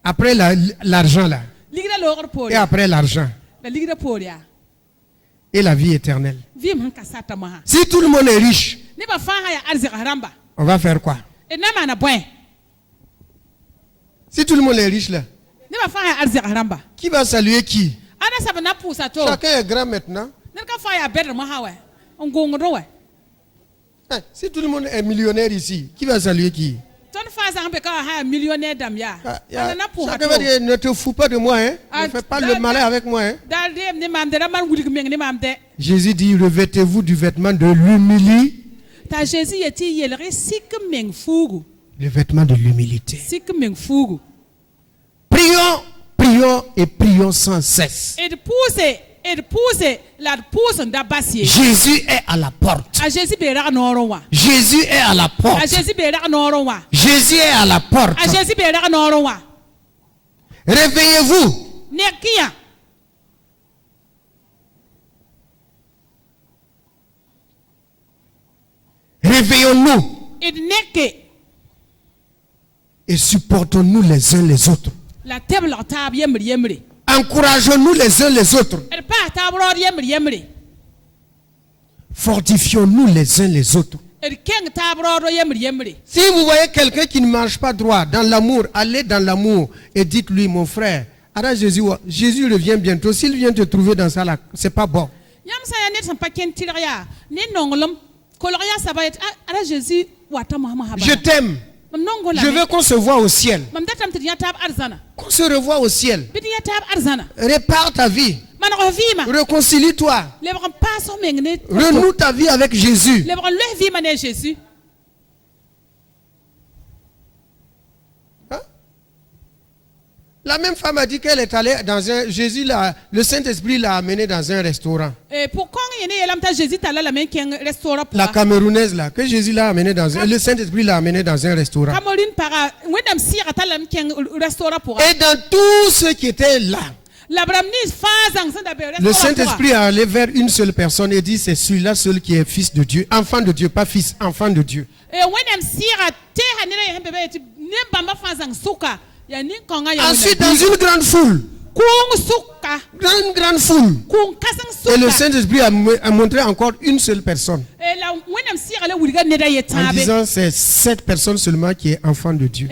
Après l'argent là. Et après l'argent. Et la vie éternelle. Si tout le monde est riche, on va faire quoi? Si tout le monde est riche là, qui va saluer qui? Chacun est grand maintenant. Si tout le monde est millionnaire ici, qui va saluer qui? Ça veut dire, ne te fous pas de moi, hein? Ne fais pas le malin avec moi, hein? Jésus dit, revêtez-vous du vêtement de l'humilité. Le vêtement de l'humilité. Prions, prions et prions sans cesse. Jésus est à la porte. Jésus est à la porte. Jésus est à la porte. Réveillez-vous. Réveillons-nous. Et supportons-nous les uns les autres. Encourageons-nous les uns les autres. Fortifions-nous les uns les autres. Si vous voyez quelqu'un qui ne marche pas droit dans l'amour, allez dans l'amour et dites-lui, mon frère, alors Jésus revient bientôt. S'il vient te trouver dans ça là, c'est pas bon. Je t'aime. Je veux qu'on se voit au ciel. Qu'on se revoie au ciel. Répare ta vie. Réconcilie-toi. Renoue ta vie avec Jésus. Hein? La même femme a dit qu'elle est allée dans un... Jésus, le Saint-Esprit l'a amenée dans un restaurant. La Camerounaise là, que Jésus l'a amenée dans un... Le Saint-Esprit l'a amenée dans un restaurant. Et dans tous ceux qui étaient là, le Saint-Esprit est allé vers une seule personne et dit, c'est celui-là seul qui est fils de Dieu. Enfant de Dieu, pas fils, enfant de Dieu. Ensuite, dans une grande foule, et le Saint-Esprit a montré encore une seule personne, en disant c'est cette personne seulement qui est enfant de Dieu.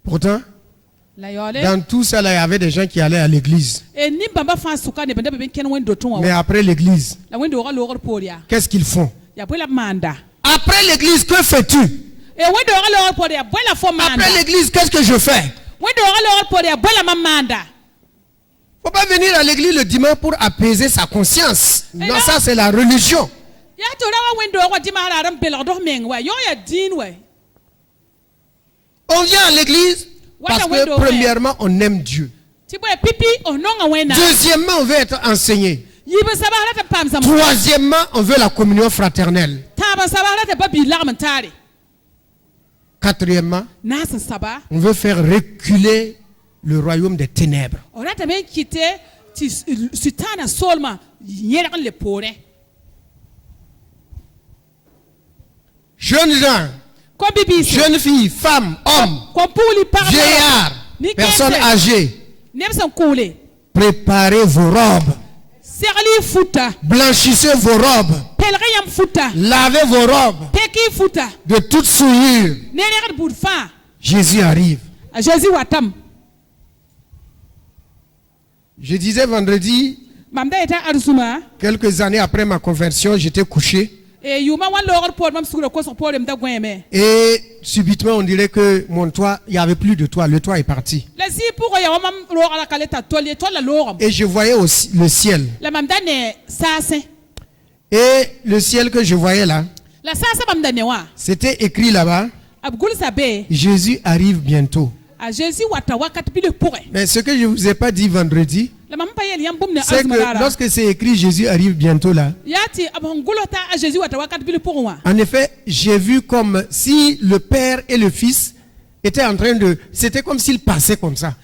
Pourtant, dans tout ça, là, il y avait des gens qui allaient à l'église. Mais après l'église, qu'est-ce qu'ils font? Après l'église, que fais-tu? Après l'église, qu'est-ce que je fais? Faut pas venir à l'église le dimanche pour apaiser sa conscience. Non, ça c'est la religion. On vient à l'église parce que premièrement, on aime Dieu. Deuxièmement, on veut être enseigné. Troisièmement, on veut la communion fraternelle. Quatrièmement, on veut faire reculer le royaume des ténèbres. Jeunes gens, jeunes filles, femmes, hommes, vieillards, personnes âgées, préparez vos robes. Blanchissez vos robes. Lavez vos robes de toute souillure. Jésus arrive. Je disais vendredi, quelques années après ma conversion, j'étais couché. Et subitement, on dirait que mon toit, il n'y avait plus de toit. Le toit est parti. Et je voyais aussi le ciel. Et le ciel que je voyais là, c'était écrit là-bas, Jésus arrive bientôt. Mais ce que je ne vous ai pas dit vendredi, c'est que lorsque c'est écrit Jésus arrive bientôt là, en effet, j'ai vu comme si le Père et le Fils étaient en train de... C'était comme s'ils passaient comme ça.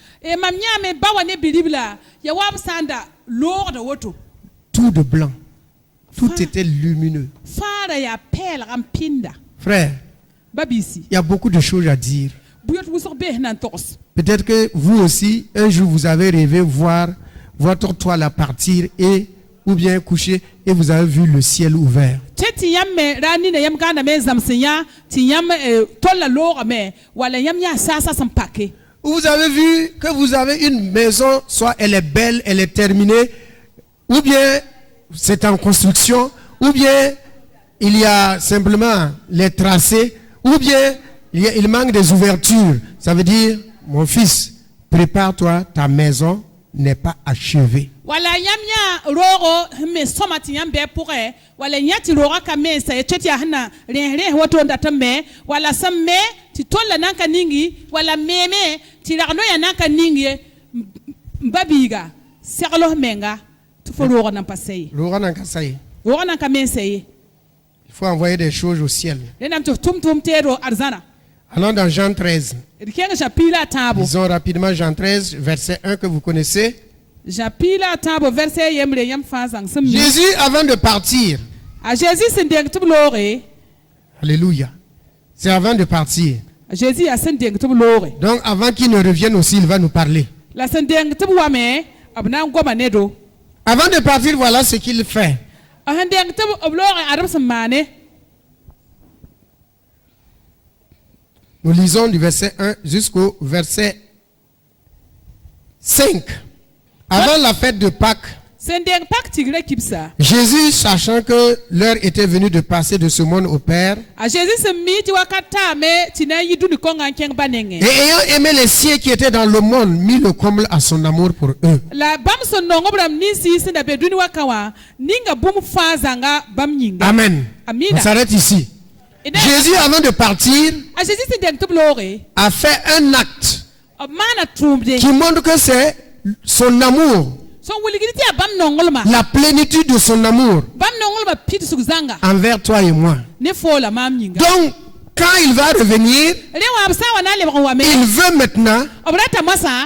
Tout de blanc. Tout était lumineux. Frère, il y a beaucoup de choses à dire. Peut-être que vous aussi, un jour, vous avez rêvé voir votre toile à partir et ou bien coucher et vous avez vu le ciel ouvert. Vous avez vu que vous avez une maison, soit elle est belle, elle est terminée, ou bien c'est en construction, ou bien il y a simplement les tracés, ou bien il manque des ouvertures. Ça veut dire, mon fils, prépare-toi, ta maison n'est pas achevée. Wala yamya rogo me somati yambe pouré wala nyati roga kame sa eteti hana re woto ndata me wala samme ti tolla nanka ningi wala meme ti ragno ya nanka ningi mbabiga serlo menga tu fo roga nan pasay Roga nan ka say. roga nan kame say Il faut envoyer des choses au ciel. lenam to tum tero arzana. Allons dans Jean 13. Rikenga chapila tabo Lisons rapidement Jean 13, verset 1 que vous connaissez. chapila tabo verset yemre yam fazang sem Jésus, avant de partir, a Jésus sendeng tublore alléluia, c'est avant de partir. Jésus a sendeng tublore Donc avant qu'il ne revienne aussi, il va nous parler. la sendeng tubwame abna ngoma nedo. Avant de partir, voilà ce qu'il fait. Nous lisons du verset 1 jusqu'au verset 5. Avant la fête de Pâques, Jésus, sachant que l'heure était venue de passer de ce monde au Père, et ayant aimé les siens qui étaient dans le monde, mit le comble à son amour pour eux. Amen. On s'arrête ici. Jésus, avant de partir, a fait un acte qui montre que c'est son amour, la plénitude de son amour envers toi et moi. Donc, quand il va revenir, il veut maintenant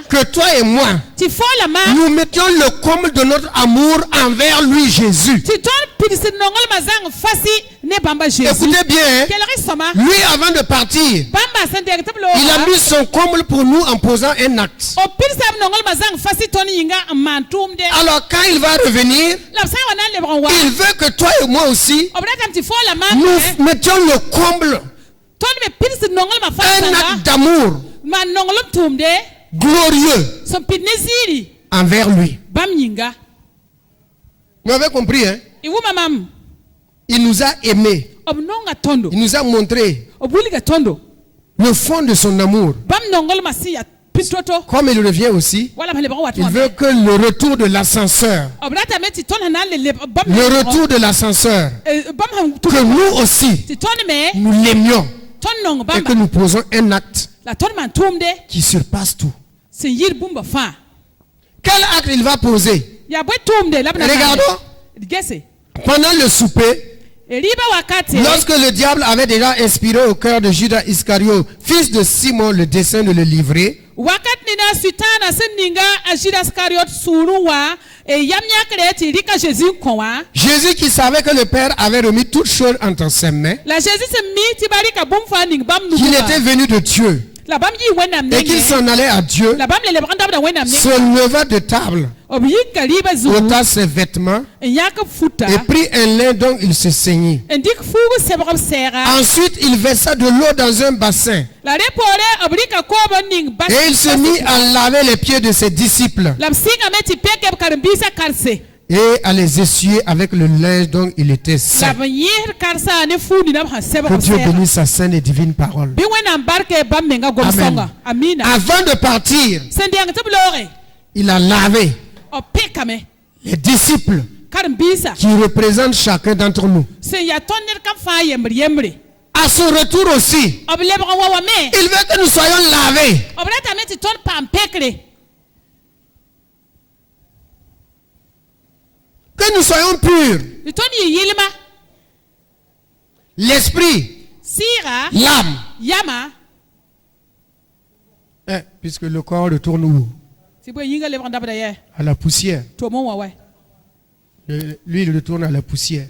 que toi et moi, nous mettions le comble de notre amour envers lui, Jésus. Écoutez bien, lui avant de partir, il a mis son comble pour nous en posant un acte. Alors quand il va revenir, il veut que toi et moi aussi, nous mettions le comble, un acte d'amour glorieux envers lui. Vous avez compris, hein? Il nous a aimés. Il nous a montré le fond de son amour. Comme il revient aussi, il veut que le retour de l'ascenseur, que nous aussi, nous l'aimions et que nous posons un acte qui surpasse tout. Quel acte il va poser? Regardons. Pendant le souper, lorsque le diable avait déjà inspiré au cœur de Judas Iscariot, fils de Simon, le dessein de le livrer, Jésus qui savait que le Père avait remis toutes choses entre ses mains, qu'il était venu de Dieu et qu'il s'en allait à Dieu, se leva de table, ôta ses vêtements et prit un lin dont il se ceignit. Ensuite, il versa de l'eau dans un bassin et il se mit à laver les pieds de ses disciples et à les essuyer avec le linge dont il était saint. Que Dieu bénisse sa sainte et divine parole. Amen. Avant de partir, il a lavé les disciples qui représentent chacun d'entre nous. À son retour aussi, il veut que nous soyons lavés. Que nous soyons purs. L'esprit, l'âme. Puisque le corps retourne où? À la poussière. Lui, il retourne à la poussière.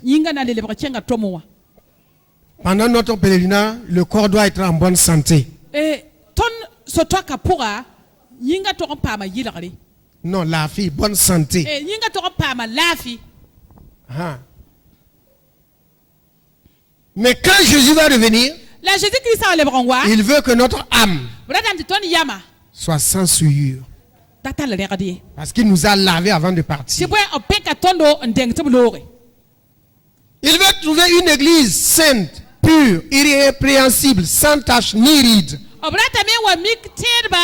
Pendant notre pèlerinage, le corps doit être en bonne santé. Non, la fille, bonne santé. Mais quand Jésus va revenir, il veut que notre âme soit sans souillure. Parce qu'il nous a lavé avant de partir. Il veut trouver une église sainte, pure, irrépréhensible, sans tache ni ride. Obrata me wa mik terba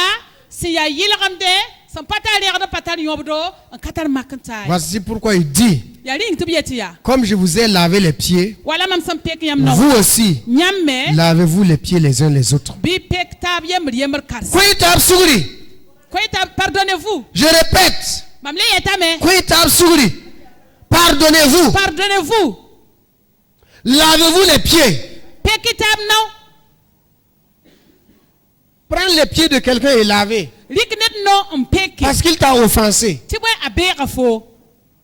si ya yilgamde san patar yagda patar yobdo an katar makantai. Voici pourquoi il dit, Ya ring tubiyetia. comme je vous ai lavé les pieds, Wala mam sam pek yam no. vous aussi, Nyamme lavez-vous les pieds les uns les autres. bi pek tab yem yemer kars. Kouitab souri. Koita pardonnez-vous. Je répète, Mamle yetame. Kouitab souri. Pardonnez-vous. Pardonnez-vous. Lavez-vous les pieds. Pekitab no. Prends les pieds de quelqu'un et lavez. Riknet no mpeki. Parce qu'il t'a offensé. Tibwe abega fo.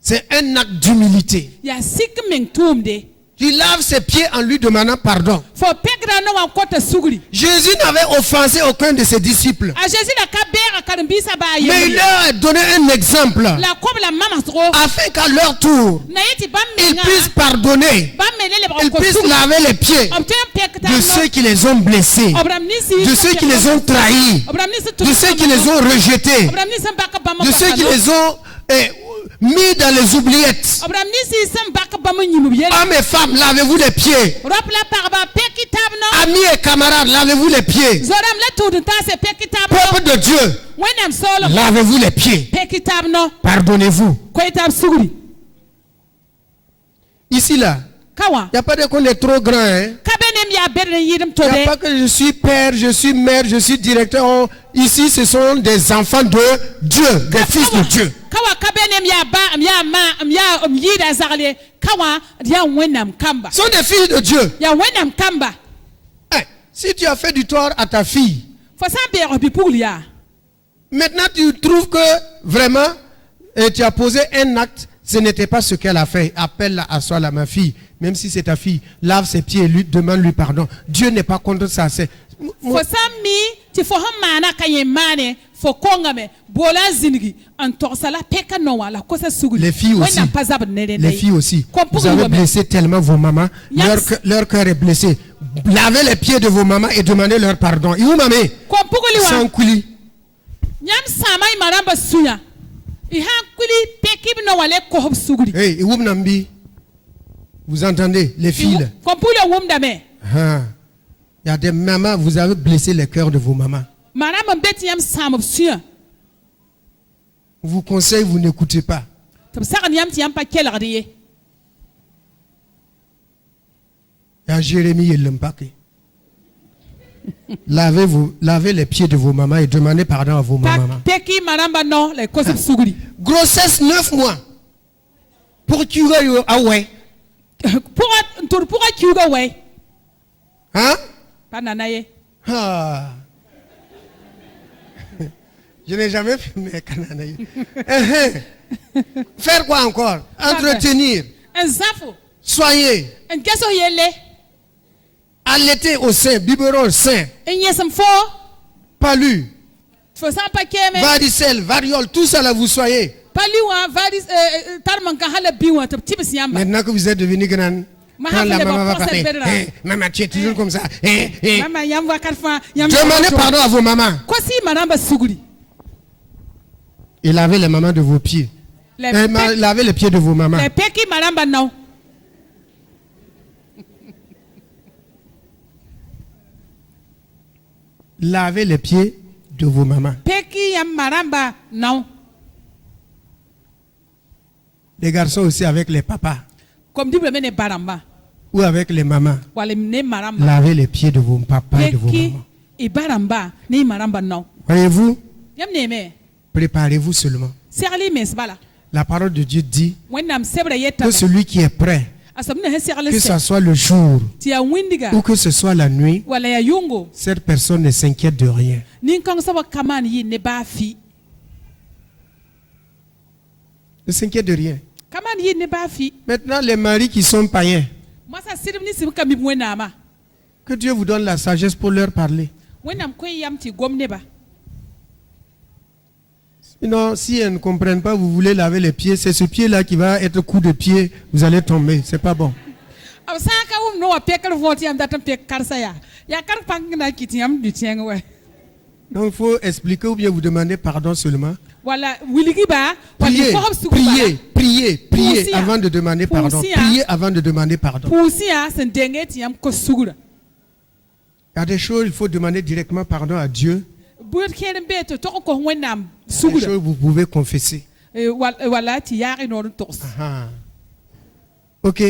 C'est un acte d'humilité. Ya sik meng tumde. Tu laves ses pieds en lui demandant pardon. Fo pekra no wa kota sugri. Jésus n'avait offensé aucun de ses disciples. A Jésus la kabera karbisa ba yem. Mais il leur a donné un exemple. La comme la mama tro. Afin qu'à leur tour, Na yeti bam ils menga. puissent pardonner. Bam menele ba Ils ko puissent sugri. laver les pieds Obten pekta de ceux qui les ont blessés, Obram nisi. de ceux qui les ont trahis, Obram nisi de ceux qui les ont rejetés, Obram nisi baka bama. de ceux qui les ont mis dans les oubliettes. Obram nisi sam baka bama nyimu yele. Hommes et femmes, lavez-vous les pieds. Rapla parba pekitab no. Amis et camarades, lavez-vous les pieds. Zoram la tout ta se pekitab no. Peuple de Dieu, Wenam solo. lavez-vous les pieds. Pekitab no. Pardonnez-vous. Koitab sugri. Ici, là, Kawa. il n'y a pas de qu'on est trop grand. Hein? Kabenem ya berne yidem Il n'y a tode. pas que je suis père, je suis mère, je suis directeur. Oh, ici, ce sont des enfants de Dieu, des fils de Dieu. Kawa kabenem ya ba ya ma ya yida zagle. Kawa ya wenam kamba. Ce sont des filles de Dieu. Ya wenam kamba. Hein, si tu as fait du tort à ta fille, Fo sa be obi puglia. maintenant tu trouves que vraiment tu as posé un acte, ce n'était pas ce qu'elle a fait. Appelle-la à soi, ma fille, même si c'est ta fille, lave ses pieds et lui demande-lui pardon. Dieu n'est pas contre ça. C'est Fo sa mi ti fo hamana kayemane fo kongame bola zingi an torsala peka no wala ko sa sugri. les filles aussi. Wenam pazab nere. Les filles aussi. Vous avez blessé tellement vos mamans. Leur cœur est blessé. Lavez les pieds de vos mamans et demandez leur pardon. Et où mamé? Sans coulis. Nyam samay maramba suya. I ha kuli pekib no wale ko hob sugri. Hey, et où nambi? Vous entendez, les filles? Kompule wum dame. Ah. Il y a des mamans, vous avez blessé le cœur de vos mamans. Maramba beti yam sam suya. Vous conseille, vous n'écoutez pas. Tab sagan yam ti yam pa kelardiye. Il y a Jérémie et l'Empake. Lavez les pieds de vos mamans et demandez pardon à vos mamans. Peki maramba no le ko sugri. Grossesse 9 mois. Pour tu veux, ah ouais. Pour kiuga we. Hein? Pananaye. Ah. Je n'ai jamais filmé Cananaï. Faire quoi encore? Entretenir. Un zafo. Soigner. Un gaso yele. Allaiter au sein, biberon au sein. Un yesam fo. Palu. Faut ça pas keme. Varicelle, variole, tout ça là vous soyez. Paliwa varis tarmanka hala biwa tab tibis yamba. Maintenant que vous êtes devenu grand, quand la maman va parler, maman tu es toujours comme ça. Maman yamba karfa. Demandez pardon à vos mamans. Quoi si maramba sugri? Et lavez les mamans de vos pieds. Lavez les pieds de vos mamans. Les peki maramba non. Lavez les pieds de vos mamans. Peki yam maramba non. Les garçons aussi avec les papas. Comme dit le mene baramba. Ou avec les mamans. Wale ne maramba. Lavez les pieds de vos papas et de vos mamans. Et baramba ne maramba non. Voyez-vous? Yam neme. Préparez-vous seulement. Serali mesbala. La parole de Dieu dit que que celui qui est prêt, que ce soit le jour ou que ce soit la nuit, cette personne ne s'inquiète de rien. Ne s'inquiète de rien. Maintenant, les maris qui sont païens, que Dieu vous donne la sagesse pour leur parler. Sinon, si elles ne comprennent pas, vous voulez laver les pieds, c'est ce pied-là qui va être coup de pied, vous allez tomber, c'est pas bon. Donc il faut expliquer ou bien vous demander pardon seulement. Wala wiligi ba wala Priez, forum sugu ba. priez avant de demander pardon. Poussia. Priez avant de demander pardon. Pusia sen dengeti yam ko sugura. Il y a des choses, il faut demander directement pardon à Dieu. Buur keren beto to ko wenam Des sugura. choses vous pouvez confesser. Wala ti yari no tos. Ah. Ok.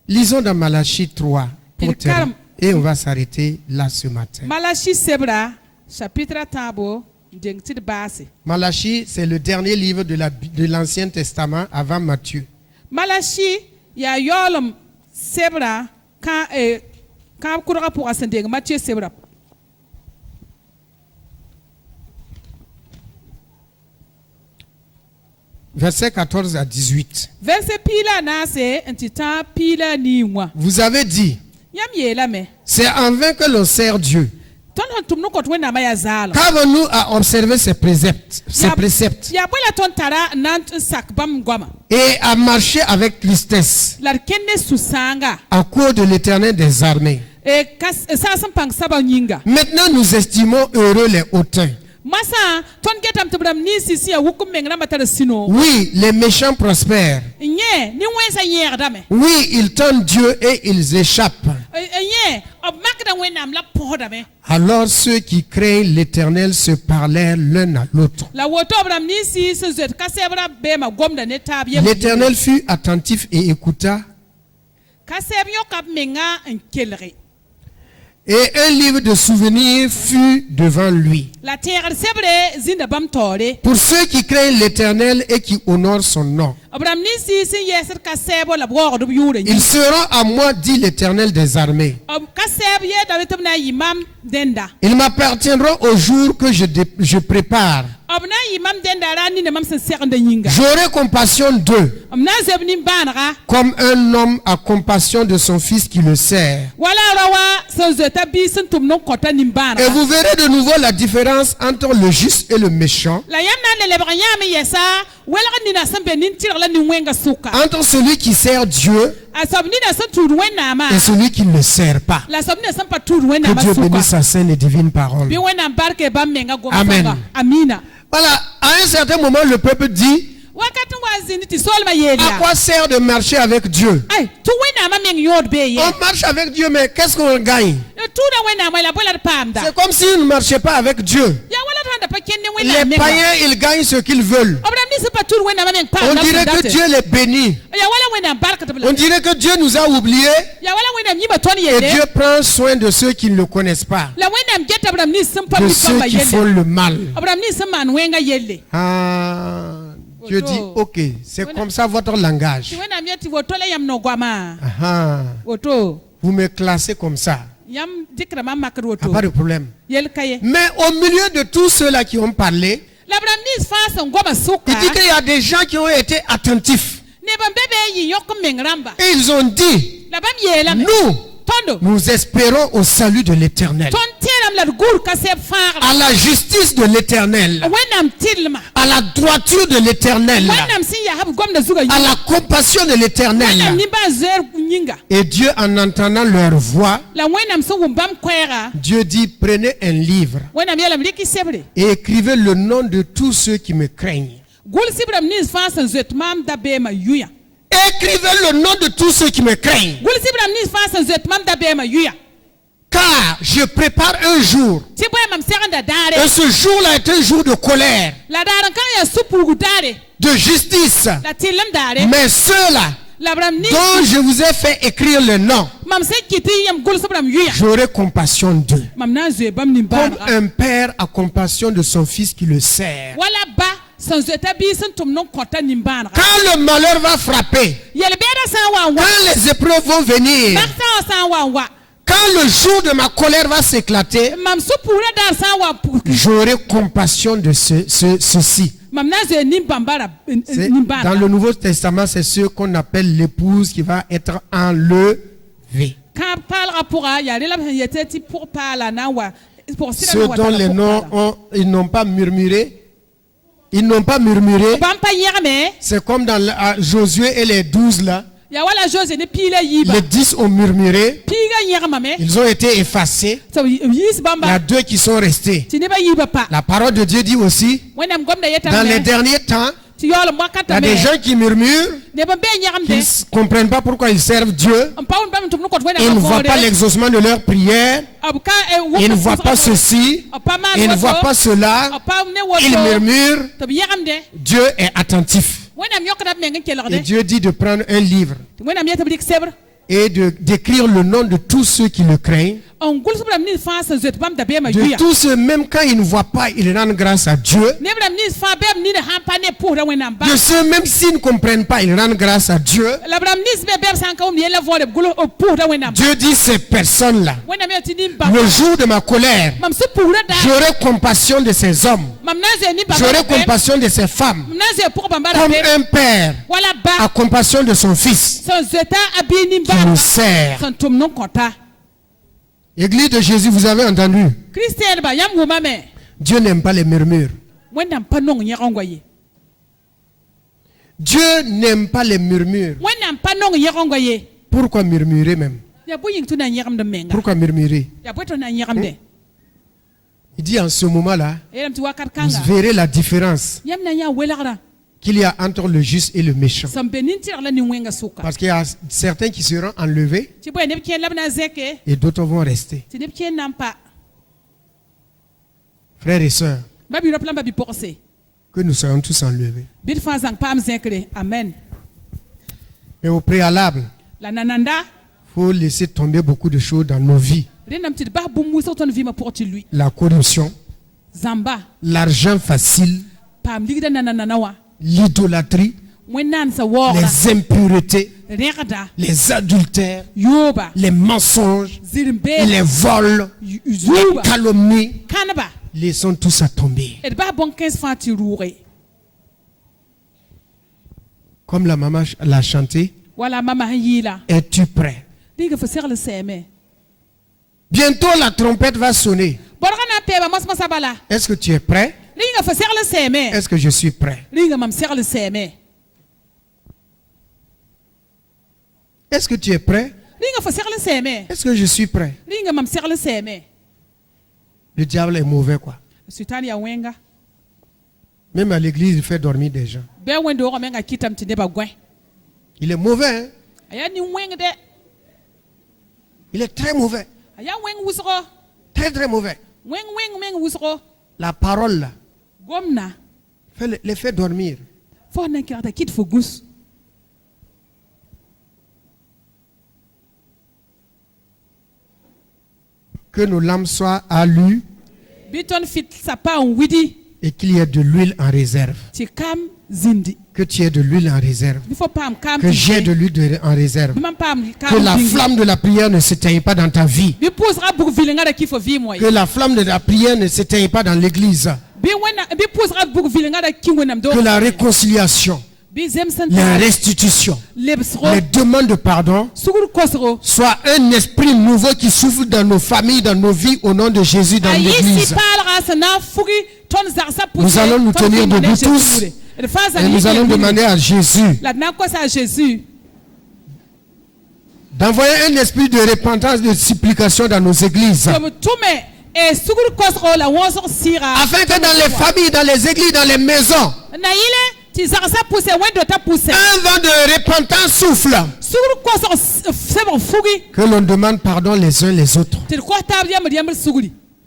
Lisons dans Malachie 3 pour terminer. Et on va s'arrêter là ce matin. Malachi sebra chapitre tabo dengti base. Malachie, c'est le dernier livre de l'Ancien Testament avant Matthieu. Malachi ya yolom sebra quand kura pour ascender Matthieu sebra. Versets 14 à 18. Verset pila na se entita pila ni wa. Vous avez dit, Yam yela me. c'est en vain que l'on sert Dieu. Ton tum no kot wena maya zala. Qu'avons-nous à observer ses préceptes, Ya bola ton tara nant sak bam goma. et à marcher avec tristesse La kenne susanga. à cause de l'Éternel des armées? E kas sa sampang saba nyinga. Maintenant, nous estimons heureux les hautains. Masa ton getam tubram ni sisi ya hukum mengra matara sino. Oui, les méchants prospèrent. Nye ni wensa yer dame. Oui, ils tentent Dieu et ils échappent. Nye ob makda wenam la pohdame. Alors ceux qui craignent l'Éternel se parlèrent l'un à l'autre. La woto bram ni si se zet kasebra bema gomda ne tab yem. L'Éternel fut attentif et écouta. Kasebyo kap menga en kelre. Et un livre de souvenirs fut devant lui. La terre sebre zinda bam tore. Pour ceux qui craignent l'Éternel et qui honorent son nom. Abram ni si yeser kasebo la bwo do yure. Ils seront à moi, dit l'Éternel des armées. Kaseb ye da wetum na imam denda. Ils m'appartiendront au jour que je prépare. Abna imam denda rani ne mam sen sekanda yinga. J'aurai compassion d'eux, Amna zebni banra. comme un homme a compassion de son fils qui le sert. Wala rawa so zeta bi sen tum non kota nim banra. Et vous verrez de nouveau la différence entre le juste et le méchant, La yamna le lebranya mi yesa wala ni na sembe nin tir la ni wenga suka. entre celui qui sert Dieu Asabni na sen tur wena ma. et celui qui ne le sert pas. La sabni na sen pa tur wena Que ma Dieu suka. bénisse sa sainte et divine parole. Bi wena barke bam menga go. Amen. Amina. Voilà, à un certain moment, le peuple dit, Wakati wazini ti solma yelia. à quoi sert de marcher avec Dieu? Ay, tu wena ma meng yod be ye. On marche avec Dieu, mais qu'est-ce qu'on gagne? Tu da wena ma la bola pamda. C'est comme s'ils ne marchaient pas avec Dieu. Ya wala tanda pa kenne wena Les menga. païens, ils gagnent ce qu'ils veulent. Obram ni se pa tur wena ma meng On pamda. dirait que Dieu les bénit. Ya wala wena barka tabla. On dirait que Dieu nous a oubliés Ya wala wena nyiba toni et yede. Dieu prend soin de ceux qui ne le connaissent pas, La wena mgeta obram ni sempa de mi ceux pamba qui yele. font le mal. Obram ni seman wenga yele. Ah, Dieu dit, ok, c'est comme ça votre langage. Ti wena mieti wotole yam no gwama. Ah, Woto. vous me classez comme ça, Yam dikra ma makar ah, woto. pas de problème. Yel kaye. Mais au milieu de tous ceux-là qui ont parlé, La bram ni fa son gwama suka. il dit qu'il y a des gens qui ont été attentifs. Ne bam bebe yi yok mengramba. Et ils ont dit, La bam yela. nous, Tondo. nous espérons au salut de l'Éternel, Ton tiram la gur kaseb far. à la justice de l'Éternel, Wenam tilma. à la droiture de l'Éternel, Wenam si ya hab gwamna zuga à yi. la compassion de Wenam l'Éternel. ni ba zer nyinga. Et Dieu, en entendant leur voix, La wenam so wumbam kwera. Dieu dit, prenez un livre Wenam yela mliki sebre. et écrivez le nom de tous ceux qui me craignent. Gul sibram ni fa san zet mam da be ma yuya. Écrivez le nom de tous ceux qui me craignent. Gul sibram ni fa san zet mam da be ma yuya. Car je prépare un jour. Ti boy mam seranda Et dare. ce jour-là est un jour de colère, La daran kan ya supu dare. de justice. La tilam dare. Mais ceux-là La bram ni dont je vous ai fait écrire le nom, mam se kiti yam gul sibram yuya. j'aurai compassion d'eux. Mam na zwe bam ni Comme ba. un père a compassion de son fils qui le sert. Wala ba san zeta bi san tum non kota ni ba. Quand le malheur va frapper, Yel beda san wa wa. quand les épreuves vont venir, Barta san wa wa. quand le jour de ma colère va s'éclater, Mam supura dar san wa pu. j'aurai compassion de ceci. Mam na zwe ni bambara C'est- ni ba. Dans le Nouveau Testament, c'est ce qu'on appelle l'épouse qui va être enlevée. Quand parle rapport ya rela yete ti pour parler na wa. Pour sira Ceux wa dont ta les pour noms parler. ils n'ont pas murmuré. Ils n'ont pas murmuré. Bam pa yerme. C'est comme dans Josué et les 12 là. Les 10 ont murmuré. Ils ont été effacés. Il y a 2 qui sont restés. La parole de Dieu dit aussi, dans les derniers temps, il y a des gens qui murmurent, qui ne comprennent pas pourquoi ils servent Dieu. Ils ne voient pas l'exaucement de leur prière. Ils ne voient pas ceci. Ils ne voient pas cela. Ils murmurent. Dieu est attentif. Et Dieu dit de prendre un livre et d'écrire le nom de tous ceux qui le craignent. De tous ceux, même quand ils ne voient pas, ils rendent grâce à Dieu. De ceux, même s'ils ne comprennent pas, ils rendent grâce à Dieu. Dieu dit ces personnes-là, le jour de ma colère, j'aurai compassion de ces hommes. J'aurai compassion de ces femmes. Comme un père a compassion de son fils qui nous sert. Église de Jésus, vous avez entendu? Dieu n'aime pas les murmures. Dieu n'aime pas les murmures. Pourquoi murmurer même? Pourquoi murmurer? Il dit en ce moment-là, vous verrez la différence qu'il y a entre le juste et le méchant. Parce qu'il y a certains qui seront enlevés et d'autres vont rester. Frères et sœurs, que nous soyons tous enlevés. Amen. Mais au préalable, il faut laisser tomber beaucoup de choses dans nos vies. La corruption, l'argent facile, l'idolâtrie, les impuretés, les adultères, les mensonges, les vols, les calomnies, laissons tout ça tomber. Comme la maman l'a chanté, es-tu prêt? Bientôt la trompette va sonner. Est-ce que tu es prêt? Est-ce que je suis prêt? Est-ce que tu es prêt? Est-ce que je suis prêt? Le diable est mauvais, quoi. Même à l'église, il fait dormir des gens. Il est mauvais, hein? Il est très mauvais. Très très mauvais. La parole là, les fait dormir. Que nos lampes soient allumes et qu'il y ait de l'huile en réserve. Que tu aies de l'huile en réserve. Que j'ai de l'huile en réserve. Que la flamme de la prière ne s'éteigne pas dans ta vie. Que la flamme de la prière ne s'éteigne pas dans l'église. Que la réconciliation, la restitution, les demandes de pardon soient un esprit nouveau qui souffle dans nos familles, dans nos vies, au nom de Jésus, dans l'église. Nous allons nous tenir debout tous et nous allons demander à Jésus d'envoyer un esprit de repentance, de supplication dans nos églises. Afin que dans les familles, dans les églises, dans les maisons, un vent de repentance souffle. Que l'on demande pardon les uns les autres.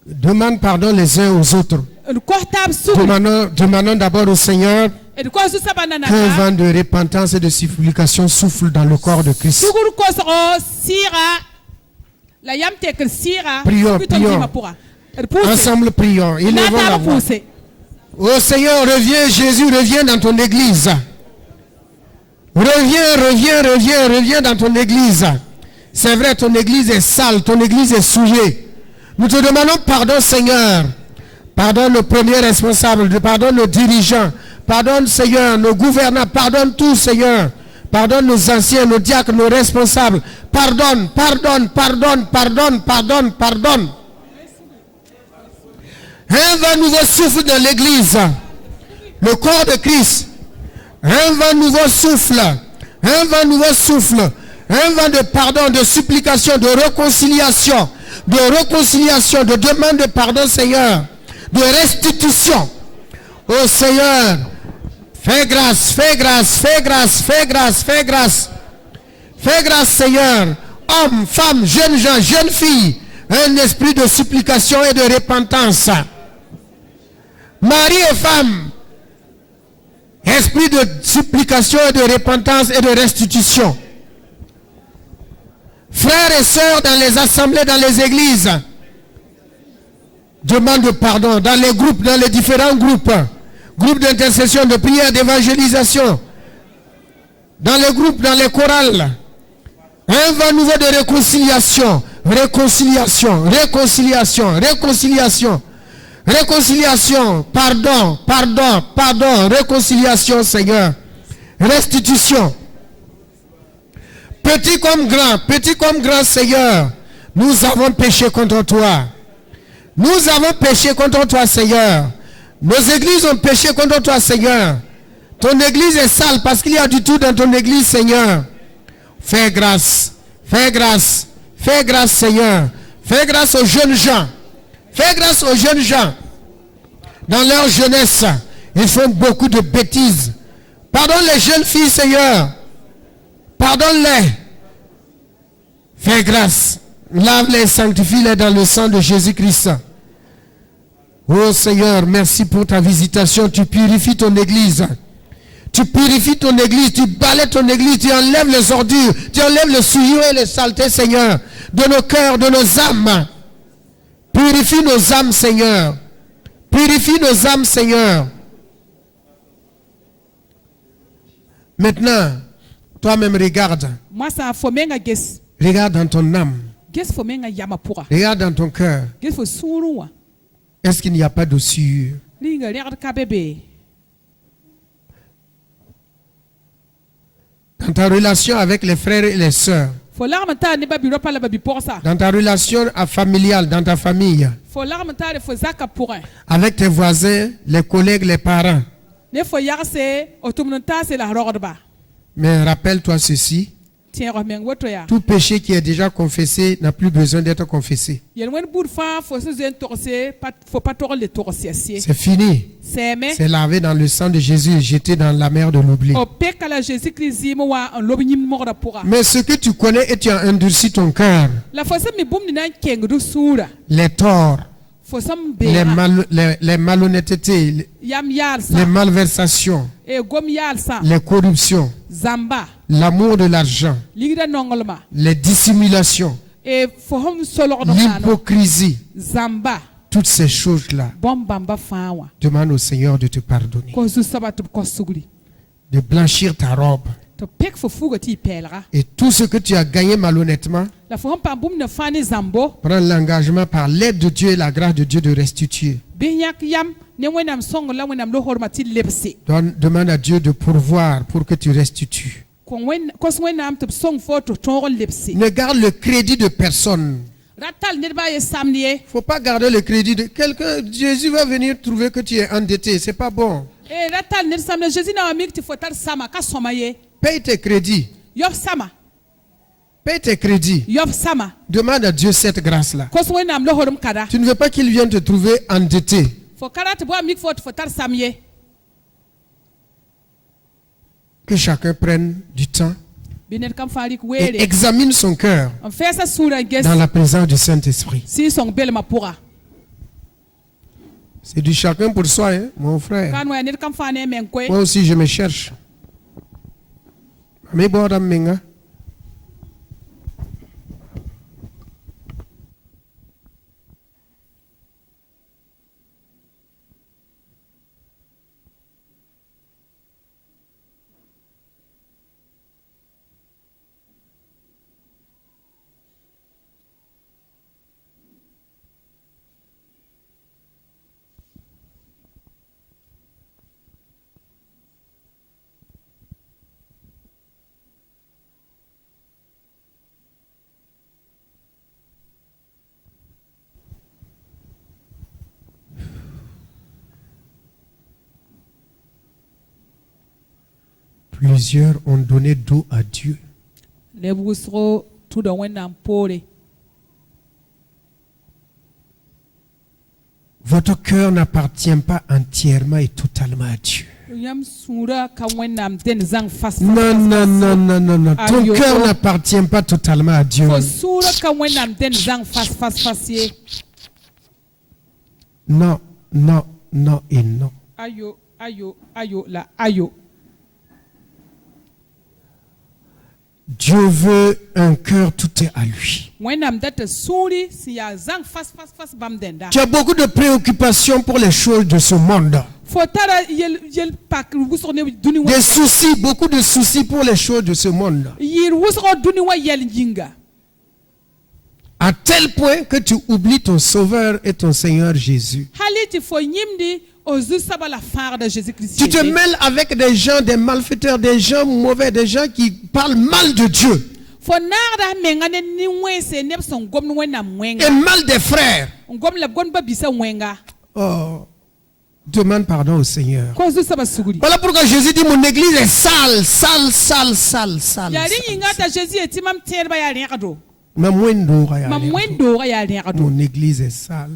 Demande pardon les uns aux autres. Demandons d'abord au Seigneur qu'un vent de repentance et de supplication souffle dans le corps de Christ. Prions, prions. Ensemble prions. Élevons la voix. Oh Seigneur, reviens, Jésus, reviens dans ton église. Reviens dans ton église. C'est vrai, ton église est sale, ton église est souillée. Nous te demandons pardon, Seigneur. Pardonne le premier responsable, pardonne le dirigeant, pardonne, Seigneur, nos gouvernants, pardonne tout, Seigneur. Pardonne nos anciens, nos diacres, nos responsables. Pardonne. Un vent nouveau souffle dans l'église. Le corps de Christ. Un vent nouveau souffle. Un vent nouveau souffle. Un vent de pardon, de supplication, de réconciliation, de demande de pardon, Seigneur, de restitution. Oh Seigneur, fais grâce, fais grâce, fais grâce, fais grâce, fais grâce. Fais grâce, Seigneur. Hommes, femmes, jeunes gens, jeunes filles, un esprit de supplication et de repentance. Mari et femme, esprit de supplication et de repentance et de restitution. Frères et sœurs dans les assemblées, dans les églises, demande pardon dans les groupes, dans les différents groupes d'intercession, de prière, d'évangélisation, dans les groupes, dans les chorales. Un vent nouveau de réconciliation, réconciliation, réconciliation, réconciliation, réconciliation, pardon, pardon, pardon, réconciliation, Seigneur, restitution. Petit comme grand, Seigneur, nous avons péché contre toi. Nous avons péché contre toi, Seigneur. Nos églises ont péché contre toi, Seigneur. Ton église est sale parce qu'il y a du tout dans ton église, Seigneur. Fais grâce, fais grâce, fais grâce, Seigneur. Fais grâce aux jeunes gens. Fais grâce aux jeunes gens. Dans leur jeunesse, ils font beaucoup de bêtises. Pardonne les jeunes filles, Seigneur. Pardonne-les. Fais grâce. Lave-les, sanctifie-les dans le sang de Jésus-Christ. Oh Seigneur, merci pour ta visitation. Tu purifies ton église. Tu purifies ton église. Tu balayes ton église. Tu enlèves les ordures. Tu enlèves le souillure et les saletés, Seigneur, de nos cœurs, de nos âmes. Purifie nos âmes, Seigneur. Purifie nos âmes, Seigneur. Maintenant, toi-même regarde. Regarde dans ton âme. Regarde dans ton cœur. Est-ce qu'il n'y a pas de souillure? Dans ta relation avec les frères et les sœurs. Dans ta relation familiale, dans ta famille. Avec tes voisins, les collègues, les parents. Mais rappelle-toi ceci. Tout péché qui est déjà confessé n'a plus besoin d'être confessé. C'est fini. C'est lavé dans le sang de Jésus et jeté dans la mer de l'oubli. Mais ce que tu connais et tu as endurci ton cœur, les torts, les malhonnêtetés, les malversations, les corruptions, l'amour de l'argent, les dissimulations, l'hypocrisie, toutes ces choses-là, demande au Seigneur de te pardonner, de blanchir ta robe. Et tout ce que tu as gagné malhonnêtement, prends l'engagement par l'aide de Dieu et la grâce de Dieu de restituer. Demande à Dieu de pourvoir pour que tu restitues. Ne garde le crédit de personne. Il ne faut pas garder le crédit de quelqu'un. Jésus va venir trouver que tu es endetté. Ce n'est pas bon. Paye tes crédits. Paye tes crédits. Demande à Dieu cette grâce-là. Tu ne veux pas qu'il vienne te trouver endetté. Que chacun prenne du temps et examine son cœur dans la présence du Saint-Esprit. C'est du chacun pour soi, hein, mon frère. Moi aussi, je me cherche. Plusieurs ont donné dos à Dieu. Votre cœur n'appartient pas entièrement et totalement à Dieu. Non. Ton cœur n'appartient pas totalement à Dieu. Non, non, non et non. Dieu veut un cœur tout est à lui. Tu as beaucoup de préoccupations pour les choses de ce monde. Des soucis, beaucoup de soucis pour les choses de ce monde. À tel point que tu oublies ton Sauveur et ton Seigneur Jésus. Tu te mêles avec des gens, des malfaiteurs, des gens mauvais, des gens qui parlent mal de Dieu. Et mal des frères. Oh, demande pardon au Seigneur. Voilà pourquoi Jésus dit mon église est sale, sale, sale, sale, sale. Mon église est sale.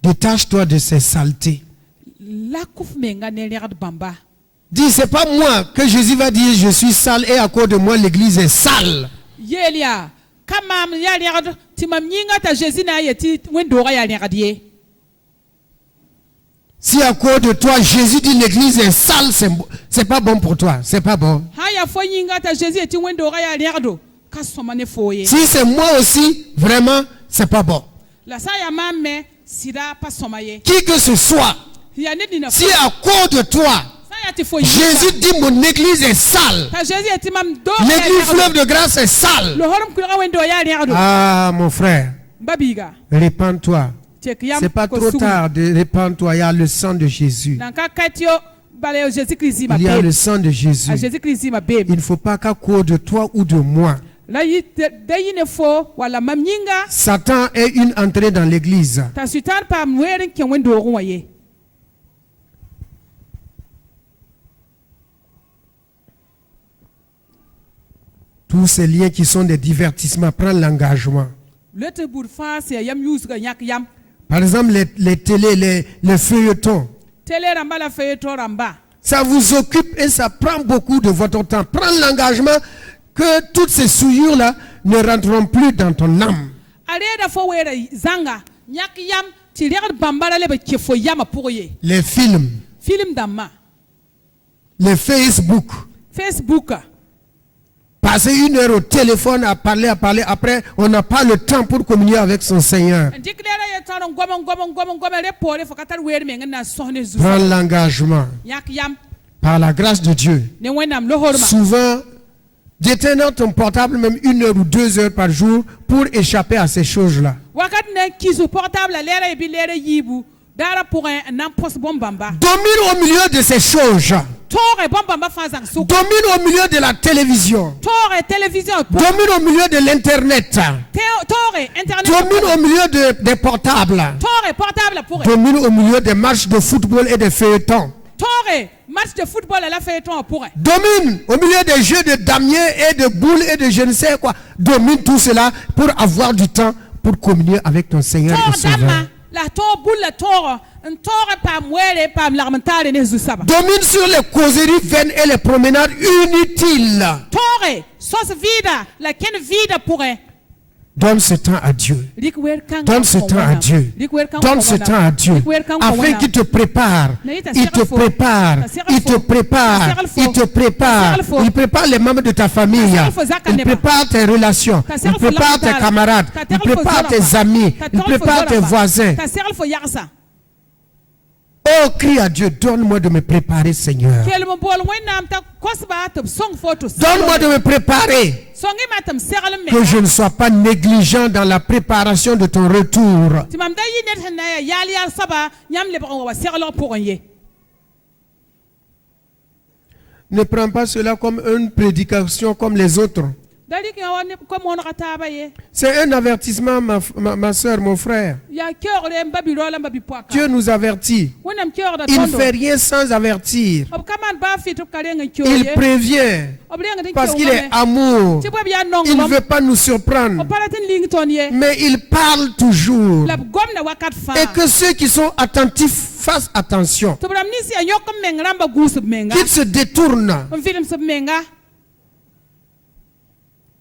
Détache-toi de ces saletés. Dis, c'est pas moi que Jésus va dire je suis sale et à cause de moi l'église est sale. Si à cause de toi Jésus dit l'église est sale, c'est pas bon pour toi, c'est pas bon. Si c'est moi aussi, vraiment, c'est pas bon. Qui que ce soit, si à cause de toi, Jésus dit mon église est sale, l'église fleuve de grâce est sale. Ah mon frère, répands-toi. C'est pas trop tard de répandre-toi. Il y a le sang de Jésus. Il y a le sang de Jésus. Il ne faut pas qu'à cause de toi ou de moi, Satan ait une entrée dans l'église. Tous ces liens qui sont des divertissements, prends l'engagement. Par exemple, les télés, les feuilletons. Ça vous occupe et ça prend beaucoup de votre temps. Prends l'engagement que toutes ces souillures-là ne rentreront plus dans ton âme. Les films. Les Facebook. Passer 1 heure au téléphone à parler, après on n'a pas le temps pour communier avec son Seigneur. Prends l'engagement par la grâce de Dieu. Souvent, détenant ton portable même 1 heure ou 2 heures par jour pour échapper à ces choses-là. Domine au milieu de ces choses. Domine au milieu de la télévision. Domine au milieu de l'internet. Domine au milieu des portables. Domine au milieu des matchs de football et des feuilletons. Domine au milieu des jeux de damier et de boules et de je ne sais quoi. Domine tout cela pour avoir du temps pour communier avec ton Seigneur et Sauveur. Domine sur les causeries vaines et les promenades inutiles. Donne ce temps à Dieu. Donne ce temps à Dieu. Donne ce temps à Dieu. Afin qu'il te prépare. Il te prépare. Il te prépare. Il te prépare. Il prépare les membres de ta famille. Il prépare tes relations. Il prépare tes camarades. Il prépare tes amis. Il prépare tes voisins. Oh, crie à Dieu, donne-moi de me préparer, Seigneur. Donne-moi de me préparer. Que je ne sois pas négligent dans la préparation de ton retour. Ne prends pas cela comme une prédication comme les autres. C'est un avertissement, ma soeur, mon frère. Dieu nous avertit. Il ne fait rien sans avertir. Il prévient parce qu'il est amour. Il ne veut pas nous surprendre. Mais il parle toujours. Et que ceux qui sont attentifs fassent attention. Qu'ils se détournent.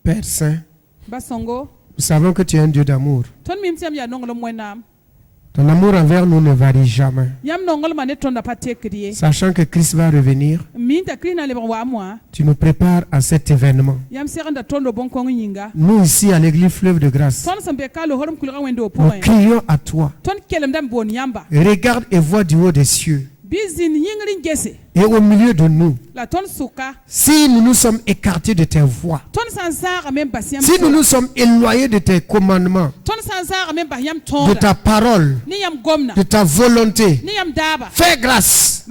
Père Saint, nous savons que tu es un Dieu d'amour. Ton amour envers nous ne varie jamais. Sachant que Christ va revenir, tu nous prépares à cet événement. Nous ici à l'église Fleuve de Grâce, nous crions à toi. Regarde et vois du haut des cieux. Et au milieu de nous, si nous nous sommes écartés de tes voies, si nous nous sommes éloignés de tes commandements, de ta parole, de ta volonté, fais grâce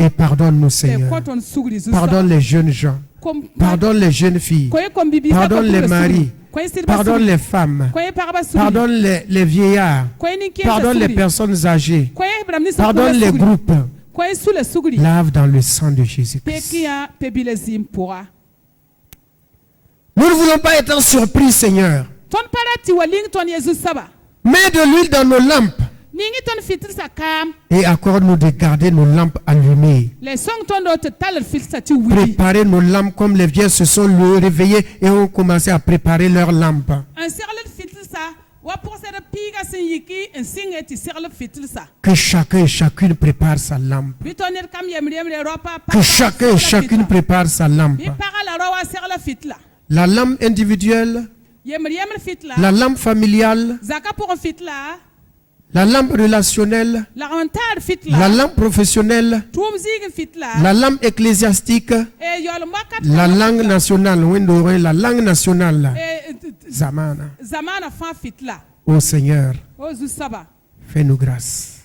et pardonne-nous, Seigneur. Pardonne les jeunes gens, pardonne les jeunes filles, pardonne les maris, pardonne les femmes, pardonne les vieillards, pardonne les personnes âgées, pardonne les groupes. Lave dans le sang de Jésus-Christ. Nous ne voulons pas être surpris, Seigneur. Mets de l'huile dans nos lampes et accorde-nous de garder nos lampes allumées. Préparer nos lampes comme les vieilles se sont réveillées et ont commencé à préparer leurs lampes. Que chacun et chacune prépare sa lampe. Que chacun et chacune prépare sa lampe. La lampe individuelle, la lampe familiale, la lampe relationnelle, la lampe professionnelle, la lampe ecclésiastique, la langue nationale, la langue nationale. Zamana. Ô Seigneur, fais-nous grâce.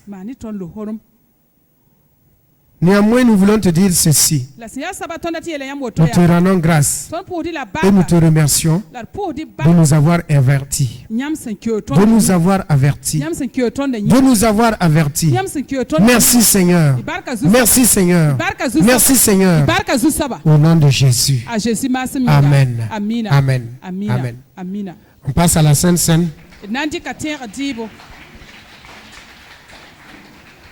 Néanmoins, nous voulons te dire ceci. Nous te rendons grâce et nous te remercions de nous avoir avertis. De nous avoir avertis. De nous avoir avertis. Merci Seigneur. Merci Seigneur. Merci Seigneur. Au nom de Jésus. Amen. Amen. Amen. On passe à la Sainte Seine.